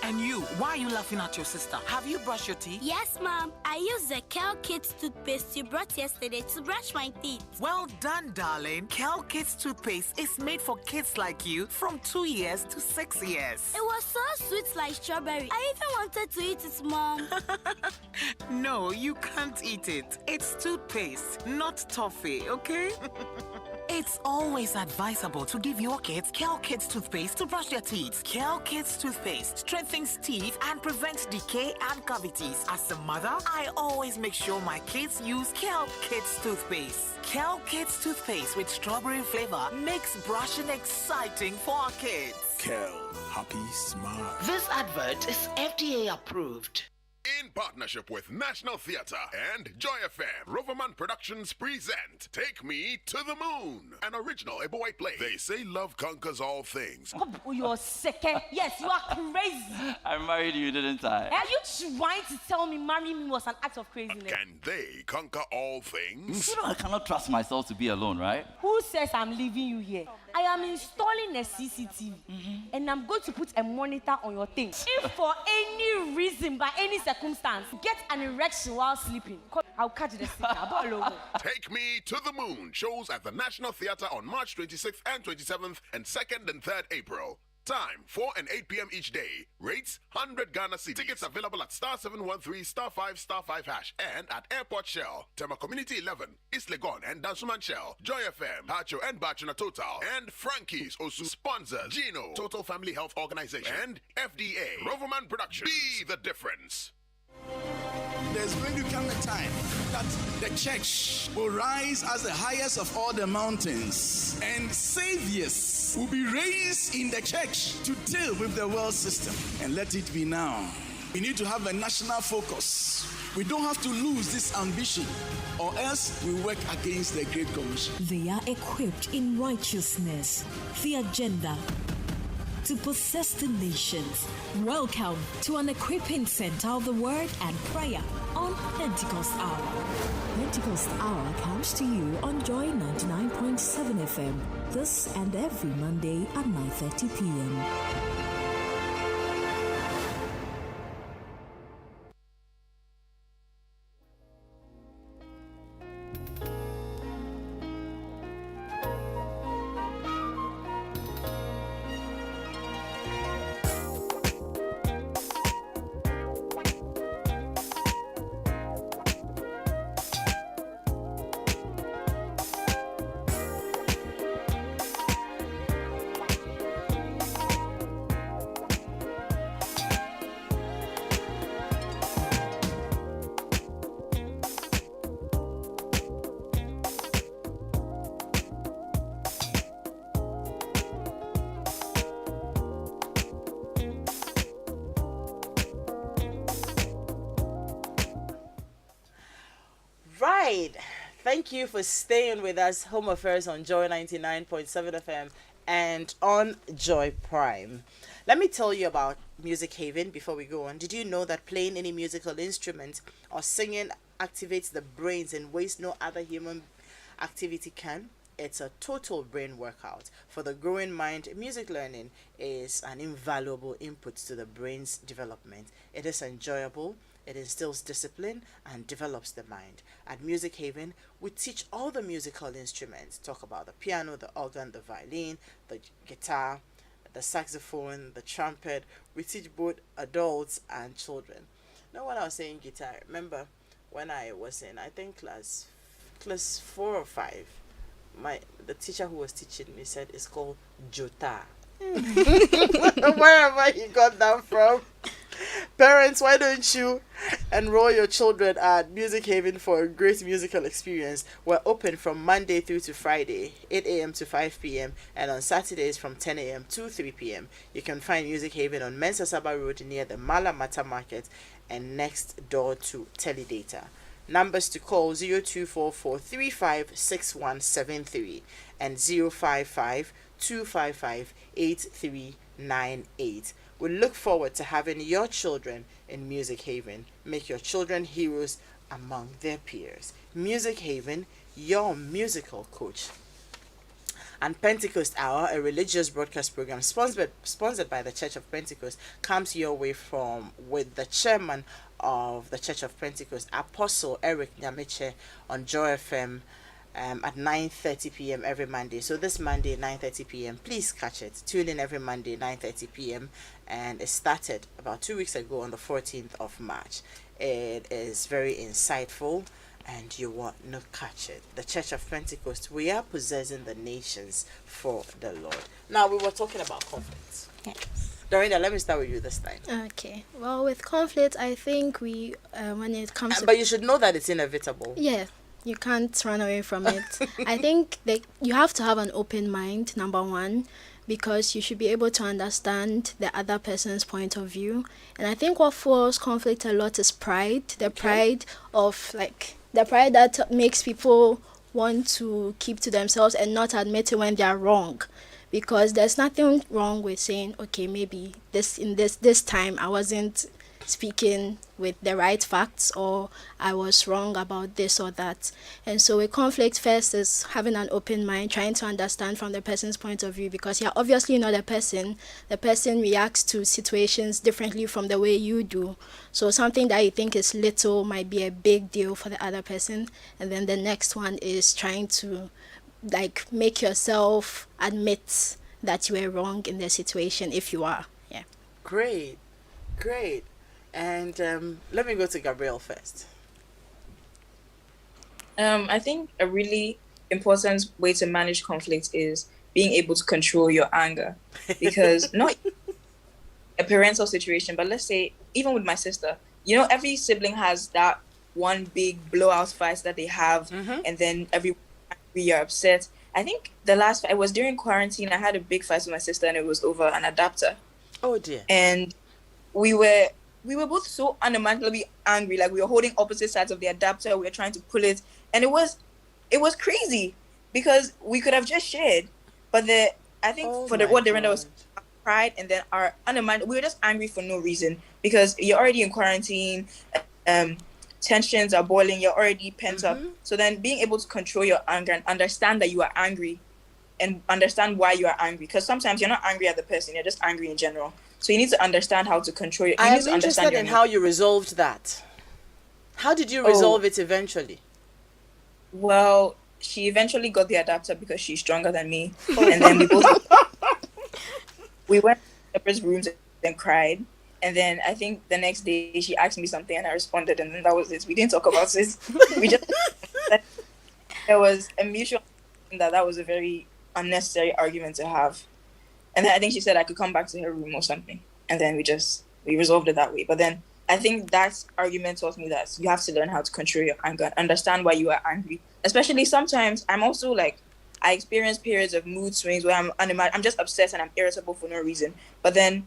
And you, why are you laughing at your sister? Have you brushed your teeth? Yes, Mom. I used the Kel Kids toothpaste you brought yesterday to brush my teeth. Well done, darling. Kel Kids toothpaste is made for kids like you from 2 years to 6 years. It was so sweet like strawberry. I even wanted to eat it, Mom. No, you can't eat it. It's toothpaste, not toffee, okay? It's always advisable to give your kids Kel Kids toothpaste to brush their teeth. Kel Kids toothpaste strengthens teeth and prevents decay and cavities. As a mother, I always make sure my kids use Kel Kids toothpaste. Kel Kids toothpaste with strawberry flavor makes brushing exciting for our kids. Kel, happy smile. This advert is FDA approved. In partnership with National Theatre and Joy FM, Roverman Productions present Take Me to the Moon, an original Eboy play. They say love conquers all things. Oh, you're sick. Yes, you are crazy. I married you, didn't I? Are you trying to tell me marrying me was an act of craziness? Can they conquer all things? You know I cannot trust myself to be alone, right? Who says I'm leaving you here? I am installing a CCTV and I'm going to put a monitor on your thing. If for any reason, by any circumstance, get an erection while sleeping, I'll catch the sticker. Take Me to the Moon shows at the National Theatre on March 26th and 27th and 2nd and 3rd April. Time 4 and 8 p.m. each day. Rates 100 Ghana cedis. Tickets available at star 713 star 5 star 5 hash and at Airport Shell, Tema Community 11, East Legon and Dansuman Shell, Joy FM, Hacho and Bachuna Total, and Frankie's Osu. Sponsors Gino, Total Family Health Organization, and FDA. Roverman Productions. Be the difference. There's going to come a time that the church will rise as the highest of all the mountains, and saviors will be raised in the church to deal with the world system. And let it be now. We need to have a national focus. We don't have to lose this ambition, or else we work against the Great Commission. They are equipped in righteousness, the agenda to possess the nations. Welcome to an equipping center of the word and prayer on Pentecost Hour. Pentecost Hour comes to you on Joy 99.7 FM, this and every Monday at 9:30 p.m. Right. Thank you for staying with us. Home Affairs on Joy 99.7 FM and on Joy Prime. Let me tell you about Music Haven before we go on. Did you know that playing any musical instrument or singing activates the brains in ways no other human activity can? It's a total brain workout. For the growing mind, music learning is an invaluable input to the brain's development. It is enjoyable, It instills discipline and develops the mind. At Music Haven, we teach all the musical instruments. Talk about the piano, the organ, the violin, the guitar, the saxophone, the trumpet. We teach both adults and children. Now, when I was saying guitar, remember when I was in, I think class 4 or 5, the teacher who was teaching me said it's called jota. Wherever you got that from. Parents, why don't you enroll your children at Music Haven for a great musical experience? We're open from Monday through to Friday, 8 a.m. to 5 p.m. and on Saturdays from 10 a.m. to 3 p.m. You can find Music Haven on Mensasaba Road near the Mala Mata Market and next door to Teledata. Numbers to call 0244356173 and 055-255-8398. We look forward to having your children in Music Haven. Make your children heroes among their peers. Music Haven, your musical coach. And Pentecost Hour, a religious broadcast program sponsored by the Church of Pentecost, comes your way with the chairman of the Church of Pentecost, Apostle Eric Nyamiche, on Joy FM at 9:30 p.m. every Monday. So this Monday, 9:30 p.m., please catch it. Tune in every Monday, 9:30 p.m. And it started about 2 weeks ago on the 14th of March. It is very insightful and you want to catch it. The Church of Pentecost, we are possessing the nations for the Lord. Now, we were talking about conflicts. Yes. Dorinda, let me start with you this time. Okay. Well, with conflict, I think when it comes to... But you should know that it's inevitable. Yeah. You can't run away from it. I think that you have to have an open mind, number one, because you should be able to understand the other person's point of view. And I think what fuels conflict a lot is pride. The pride that makes people want to keep to themselves and not admit it when they are wrong. Because there's nothing wrong with saying, okay, maybe this time I wasn't speaking with the right facts, or I was wrong about this or that. And so a conflict first is having an open mind, trying to understand from the person's point of view, because you're obviously not a person. The person reacts to situations differently from the way you do. So something that you think is little might be a big deal for the other person. And then the next one is trying to make yourself admit that you were wrong in the situation if you are. Yeah. Great. And let me go to Gabrielle first. I think a really important way to manage conflict is being able to control your anger. Because not a parental situation, but let's say, even with my sister, every sibling has that one big blowout fight that they have, and then we are upset. I think the last fight was during quarantine. I had a big fight with my sister, and it was over an adapter. Oh dear. And we were both so unimaginably angry. Like, we were holding opposite sides of the adapter. We were trying to pull it. And it was crazy because we could have just shared. But what the render was pride, and then our unimaginable, we were just angry for no reason because you're already in quarantine. Tensions are boiling. You're already pent up. So then being able to control your anger and understand that you are angry and understand why you are angry. Because sometimes you're not angry at the person. You're just angry in general. So you need to understand how to control it. I am interested in how you resolved that. How did you resolve it eventually? Well, she eventually got the adapter because she's stronger than me. And then we went to separate rooms and cried. And then I think the next day she asked me something and I responded, and then that was it. We didn't talk about it. We just there was a mutual that was a very unnecessary argument to have. And then I think she said I could come back to her room or something. And then we resolved it that way. But then I think that argument taught me that you have to learn how to control your anger and understand why you are angry. Especially sometimes I'm also I experience periods of mood swings where I'm just upset and I'm irritable for no reason. But then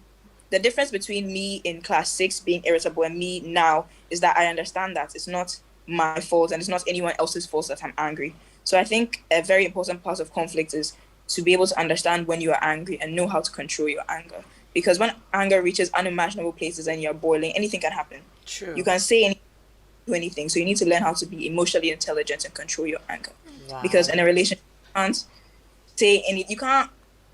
the difference between me in class 6 being irritable and me now is that I understand that it's not my fault and it's not anyone else's fault that I'm angry. So I think a very important part of conflict is to be able to understand when you are angry and know how to control your anger. Because when anger reaches unimaginable places and you're boiling, anything can happen. True. You can say anything, do anything. So you need to learn how to be emotionally intelligent and control your anger. Wow. Because in a relationship, you can't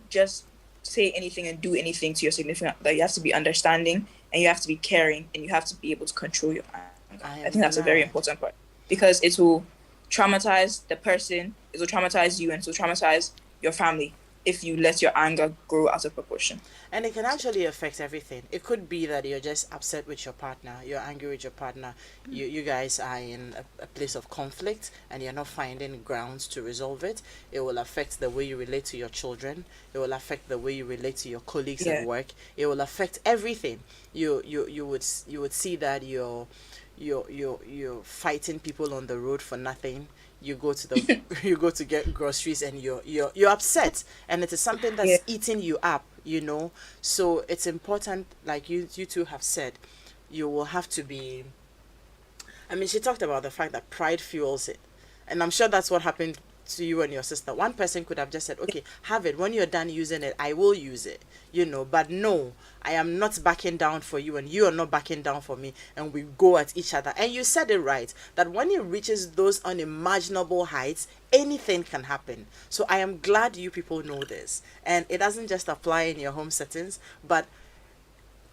just say anything and do anything to your significant other. You have to be understanding and you have to be caring, and you have to be able to control your anger. I think that's a glad. very important part, because it will traumatize the person, it will traumatize you, and it will traumatize your family if you let your anger grow out of proportion. And it can actually affect everything. It could be that you're just upset with your partner, you're angry with your partner, you guys are in a place of conflict and you're not finding grounds to resolve it. It will affect the way you relate to your children. It will affect the way you relate to your colleagues at work. It will affect everything. You would see that you're fighting people on the road for nothing. You go to the you go to get groceries and you're upset, and it is something that's eating you up, you know. So it's important, like you two have said, you will have to be, I mean, she talked about the fact that pride fuels it, and I'm sure that's what happened to you and your sister. One person could have just said, okay, have it, when you're done using it I will use it, you know. But no, I am not backing down for you and you are not backing down for me, and we go at each other. And you said it right, that when it reaches those unimaginable heights, anything can happen. So I am glad you people know this, and it doesn't just apply in your home settings, but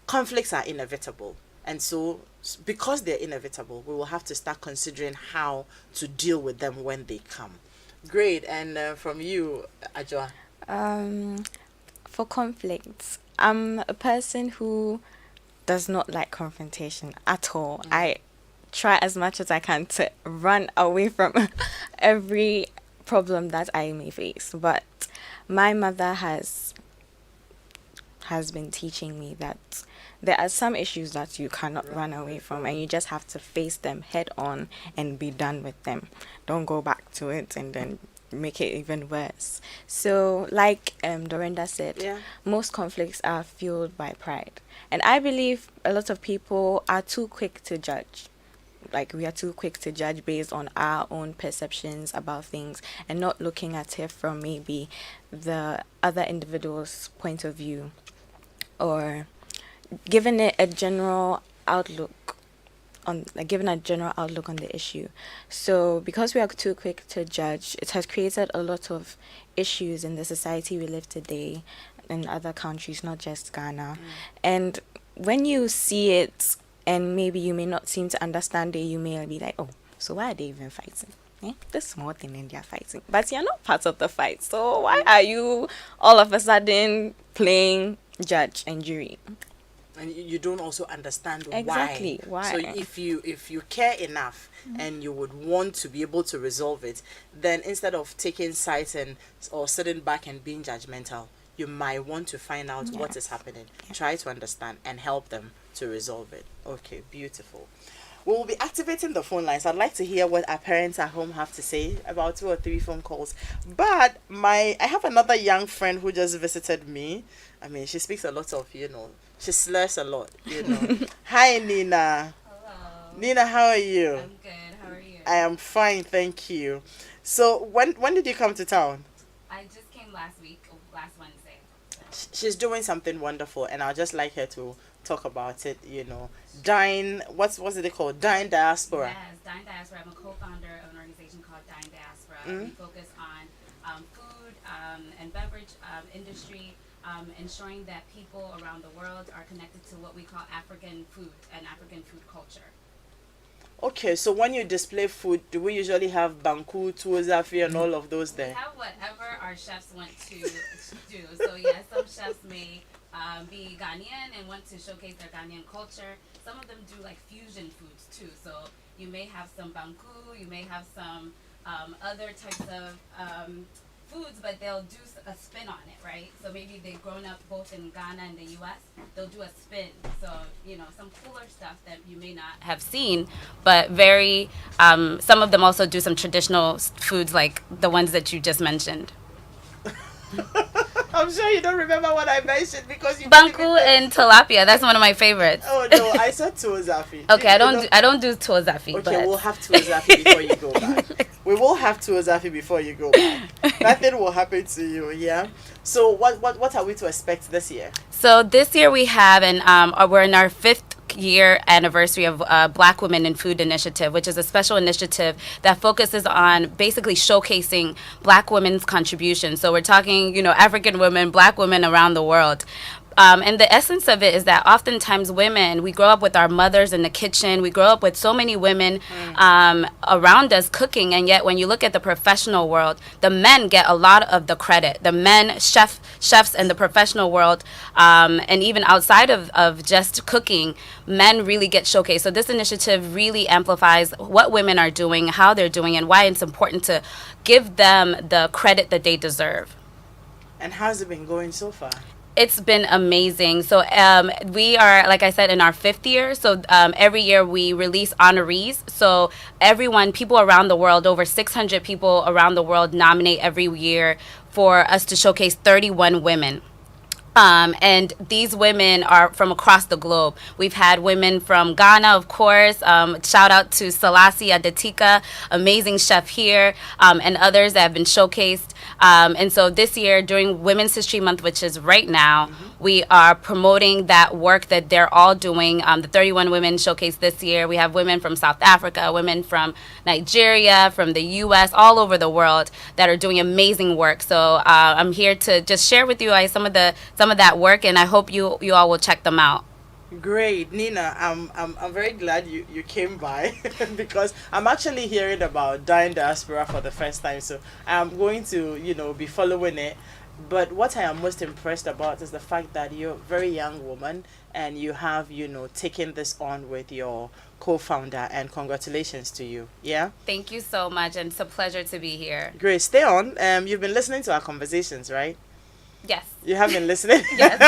conflicts are inevitable. And so because they're inevitable, we will have to start considering how to deal with them when they come. Great. And from you, Ajwa? For conflicts, I'm a person who does not like confrontation at all. I try as much as I can to run away from every problem that I may face. But my mother has been teaching me that there are some issues that you cannot run away from, and you just have to face them head on and be done with them. Don't go back to it and then make it even worse. So like Dorinda said, most conflicts are fueled by pride. And I believe a lot of people are too quick to judge. Like, we are too quick to judge based on our own perceptions about things and not looking at it from maybe the other individual's point of view, or giving it a general outlook on the issue. So because we are too quick to judge, it has created a lot of issues in the society we live today in other countries, not just Ghana. And when you see it and maybe you may not seem to understand it, you may be like, oh, so why are they even fighting? This small thing and they're fighting. But you're not part of the fight. So why are you all of a sudden playing judge and jury? And you don't also understand why. So if you care enough and you would want to be able to resolve it, then instead of taking sides or sitting back and being judgmental, you might want to find out what is happening, try to understand and help them to resolve it. Okay, beautiful. We will be activating the phone lines. I'd like to hear what our parents at home have to say, about 2 or 3 phone calls. But I have another young friend who just visited me. I mean, she speaks a lot of, she slurs a lot, Hi, Nina. Hello. Nina, how are you? I'm good. How are you? I am fine, thank you. So, when did you come to town? I just came last Wednesday. She's doing something wonderful, and I'd just like her to talk about it, Dine, what's it called? Dine Diaspora. Yes, Dine Diaspora. I'm a co-founder of an organization called Dine Diaspora. We focus on food and beverage industry, ensuring that people around the world are connected to what we call African food and African food culture. Okay, so when you display food, do we usually have banku, tuozafi, and all of those there? We have whatever our chefs want to do. So yes, some chefs may be Ghanaian and want to showcase their Ghanaian culture. Some of them do like fusion foods too. So you may have some banku, you may have some other types of foods, but they'll do a spin on it, right? So maybe they've grown up both in Ghana and the US, they'll do a spin. So, some cooler stuff that you may not have seen, but very, some of them also do some traditional foods like the ones that you just mentioned. I'm sure you don't remember what I mentioned because you banku and tilapia. That's one of my favorites. Oh no, I said tuozafi. Okay, I don't do tuozafi. Okay, but we'll have tuozafi before you go back. We will have tuozafi before you go back. Nothing will happen to you, yeah. So what are we to expect this year? So this year we have, and we're in our 5th year anniversary of Black Women in Food Initiative, which is a special initiative that focuses on basically showcasing Black women's contributions. So we're talking, African women, Black women around the world. And the essence of it is that oftentimes women, we grow up with our mothers in the kitchen. We grow up with so many women around us cooking. And yet when you look at the professional world, the men get a lot of the credit. The men, chefs in the professional world, and even outside of just cooking, men really get showcased. So this initiative really amplifies what women are doing, how they're doing, and why it's important to give them the credit that they deserve. And how's it been going so far? It's been amazing. So we are, like I said, in our 5th year. So every year we release honorees. So people around the world, over 600 people around the world nominate every year for us to showcase 31 women. And these women are from across the globe. We've had women from Ghana, of course. Shout out to Selassie Adetika, amazing chef here, and others that have been showcased. And so this year, during Women's History Month, which is right now, we are promoting that work that they're all doing. The 31 women showcased this year. We have women from South Africa, women from Nigeria, from the U.S., all over the world that are doing amazing work. So I'm here to just share with you some of that work, and I hope you all will check them out. Great, Nina. I'm very glad you came by because I'm actually hearing about Dying Diaspora for the first time. So I'm going to be following it. But what I am most impressed about is the fact that you're a very young woman and you have taken this on with your co-founder, and congratulations to you. Yeah. Thank you so much, and it's a pleasure to be here. Great. Stay on. You've been listening to our conversations, right? Yes. You have been listening? Yes.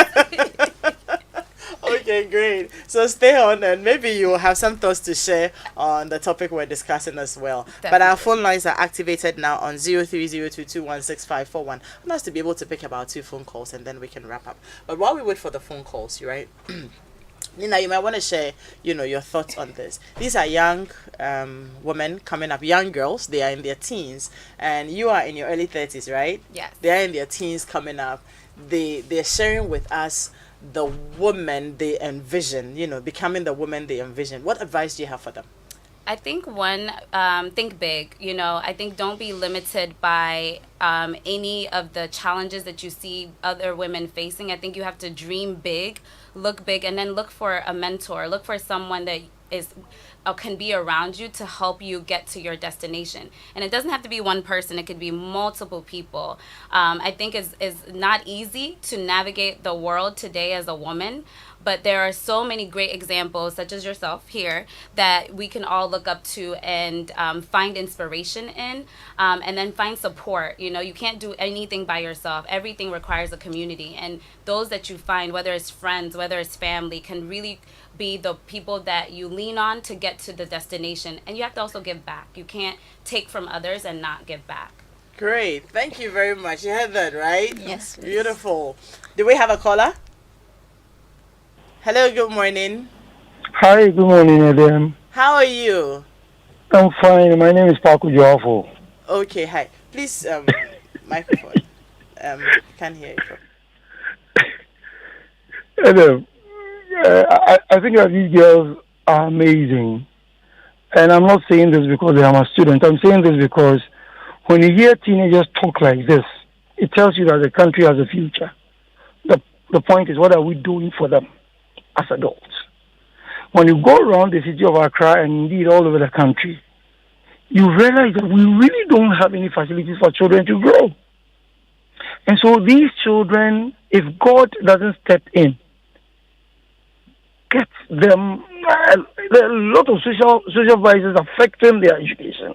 Okay, great. So stay on, and maybe you will have some thoughts to share on the topic we're discussing as well. Definitely. But our phone lines are activated now on 0302216541. I'm asked to be able to pick about 2 phone calls, and then we can wrap up. But while we wait for the phone calls, right? Nina, you might want to share, your thoughts on this. These are young women coming up, young girls. They are in their teens, and you are in your early 30s, right? Yes. They are in their teens coming up. They're sharing with us the woman they envision, becoming the woman they envision. What advice do you have for them? I think think big. I think don't be limited by any of the challenges that you see other women facing. I think you have to dream big, look big, and then look for a mentor. Look for someone that can be around you to help you get to your destination. And it doesn't have to be one person. It could be multiple people. I think it's not easy to navigate the world today as a woman, but there are so many great examples, such as yourself here, that we can all look up to and find inspiration in, and then find support. You can't do anything by yourself. Everything requires a community. And those that you find, whether it's friends, whether it's family, can really be the people that you lean on to get to the destination. And you have to also give back. You can't take from others and not give back. Great. Thank you very much. You heard that, right? Yes, please. Beautiful. Do we have a caller? Hello, good morning. Hi, good morning, Adam. How are you? I'm fine. My name is Paco Joafo. Okay, hi. Please, microphone. Can't hear you. Adam, I think that these girls are amazing. And I'm not saying this because they are my student. I'm saying this because when you hear teenagers talk like this, it tells you that the country has a future. The point is, what are we doing for them as adults? When you go around the city of Accra and indeed all over the country, you realize that we really don't have any facilities for children to grow. And so these children, if God doesn't step in, gets them there are a lot of social vices affecting their education.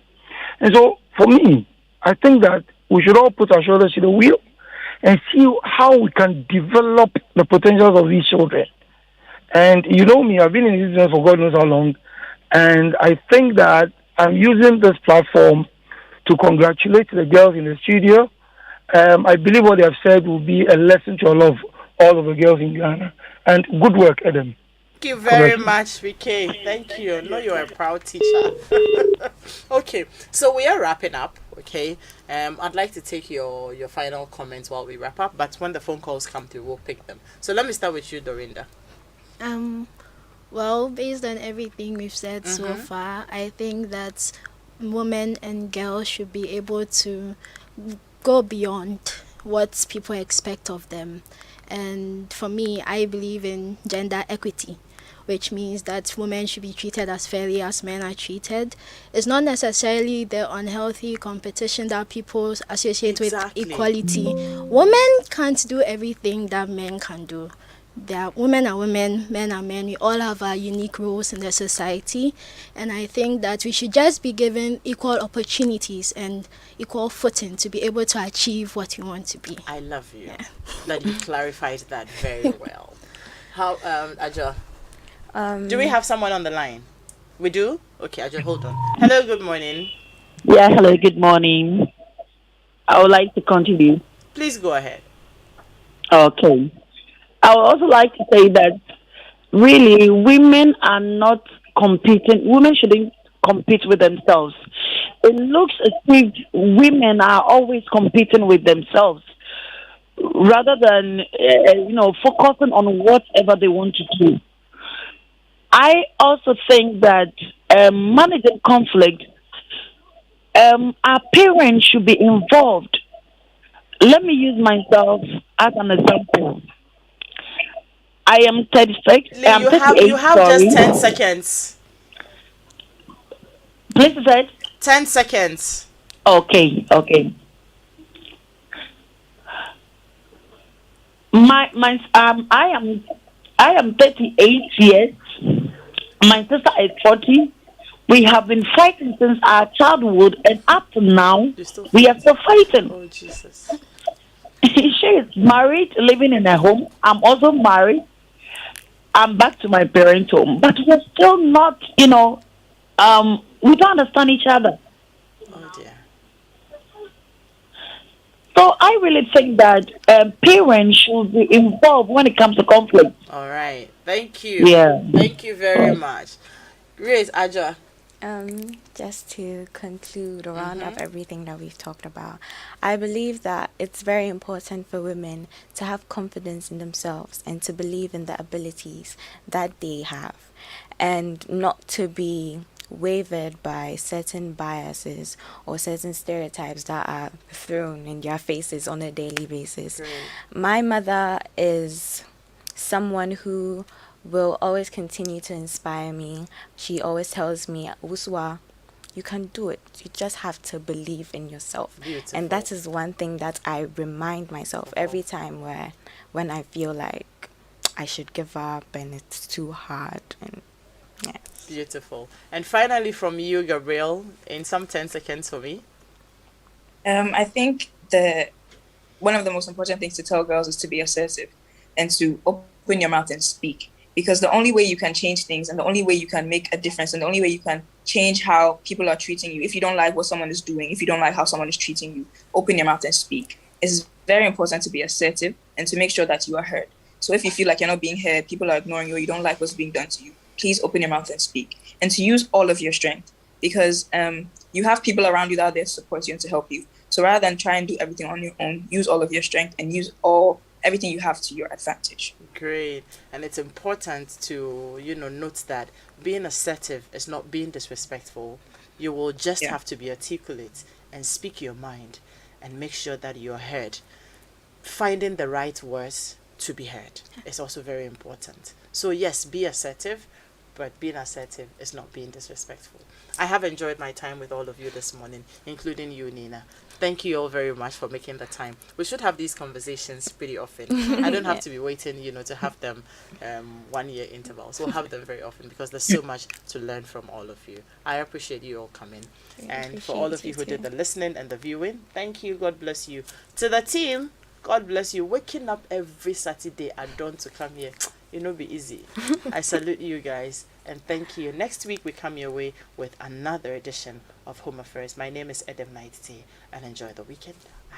And so for me, I think that we should all put our shoulders to the wheel and see how we can develop the potentials of these children. And you know me, I've been in this business for God knows how long, and I think that I'm using this platform to congratulate the girls in the studio. I believe what they have said will be a lesson to all of the girls in Ghana. And good work, Adam. Thank you very much, VK. Thank you. I know you're a proud teacher. Okay, so we are wrapping up. Okay, I'd like to take your final comments while we wrap up, but when the phone calls come through, we'll pick them. So let me start with you, Dorinda. Well, based on everything we've said so far, I think that women and girls should be able to go beyond what people expect of them And for me, I believe in gender equity, which means that women should be treated as fairly as men are treated. It's not necessarily the unhealthy competition that people associate with equality. Women can't do everything that men can do. Women are women, men are men. We all have our unique roles in the society. And I think that we should just be given equal opportunities and equal footing to be able to achieve what we want to be. I love you. Yeah. That you clarified that very well. How, Ajo? Do we have someone on the line? We do? Okay, Ajo, hold on. Hello, good morning. Yeah, hello, good morning. I would like to contribute. Please go ahead. Okay. I would also like to say that really women are not competing. Women shouldn't compete with themselves. It looks as if women are always competing with themselves rather than, focusing on whatever they want to do. I also think that managing conflict, our parents should be involved. Let me use myself as an example. I am 36. You have just 10 seconds. Please say 10 seconds. Okay. I am 38 years. My sister is 40. We have been fighting since our childhood, and up to now, we are still fighting. Oh, Jesus. She is married, living in a home. I'm also married. I'm back to my parents' home. But we're still not, we don't understand each other. Oh, dear. So I really think that parents should be involved when it comes to conflict. All right. Thank you. Yeah. Thank you very much. Great, Aja. Just to conclude or round up everything that we've talked about, I believe that it's very important for women to have confidence in themselves and to believe in the abilities that they have and not to be wavered by certain biases or certain stereotypes that are thrown in their faces on a daily basis. Great. My mother is someone who will always continue to inspire me. She always tells me, Uswa, you can do it. You just have to believe in yourself. Beautiful. And that is one thing that I remind myself every time when I feel like I should give up and it's too hard. And yeah. Beautiful. And finally from you, Gabriel, in some 10 seconds for me. I think one of the most important things to tell girls is to be assertive and to open your mouth and speak. Because the only way you can change things and the only way you can make a difference and the only way you can change how people are treating you, if you don't like what someone is doing, if you don't like how someone is treating you, open your mouth and speak. It's very important to be assertive and to make sure that you are heard. So if you feel like you're not being heard, people are ignoring you, or you don't like what's being done to you, please open your mouth and speak. And to use all of your strength, because you have people around you that are there to support you and to help you. So rather than try and do everything on your own, use all of your strength and use everything you have to your advantage. Great. And it's important to, note that being assertive is not being disrespectful. You will just have to be articulate and speak your mind and make sure that you're heard. Finding the right words to be heard is also very important. So yes, be assertive, but being assertive is not being disrespectful. I have enjoyed my time with all of you this morning, including you, Nina. Thank you all very much for making the time. We should have these conversations pretty often. I don't have to be waiting, to have them 1 year intervals. We'll have them very often because there's so much to learn from all of you. I appreciate you all coming. And for all of you who did the listening and the viewing, thank you. God bless you. To the team, God bless you. Waking up every Saturday at dawn to come here, be easy. I salute you guys. And thank you. Next week, we come your way with another edition of Home Affairs. My name is Edem Naiti, and enjoy the weekend. Bye.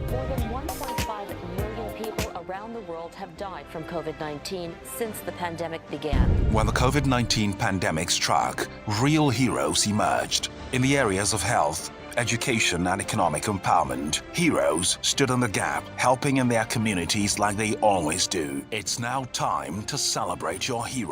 More than 1.5 million people around the world have died from COVID-19 since the pandemic began. When the COVID-19 pandemic struck, real heroes emerged. In the areas of health, education, and economic empowerment, heroes stood in the gap, helping in their communities like they always do. It's now time to celebrate your heroes.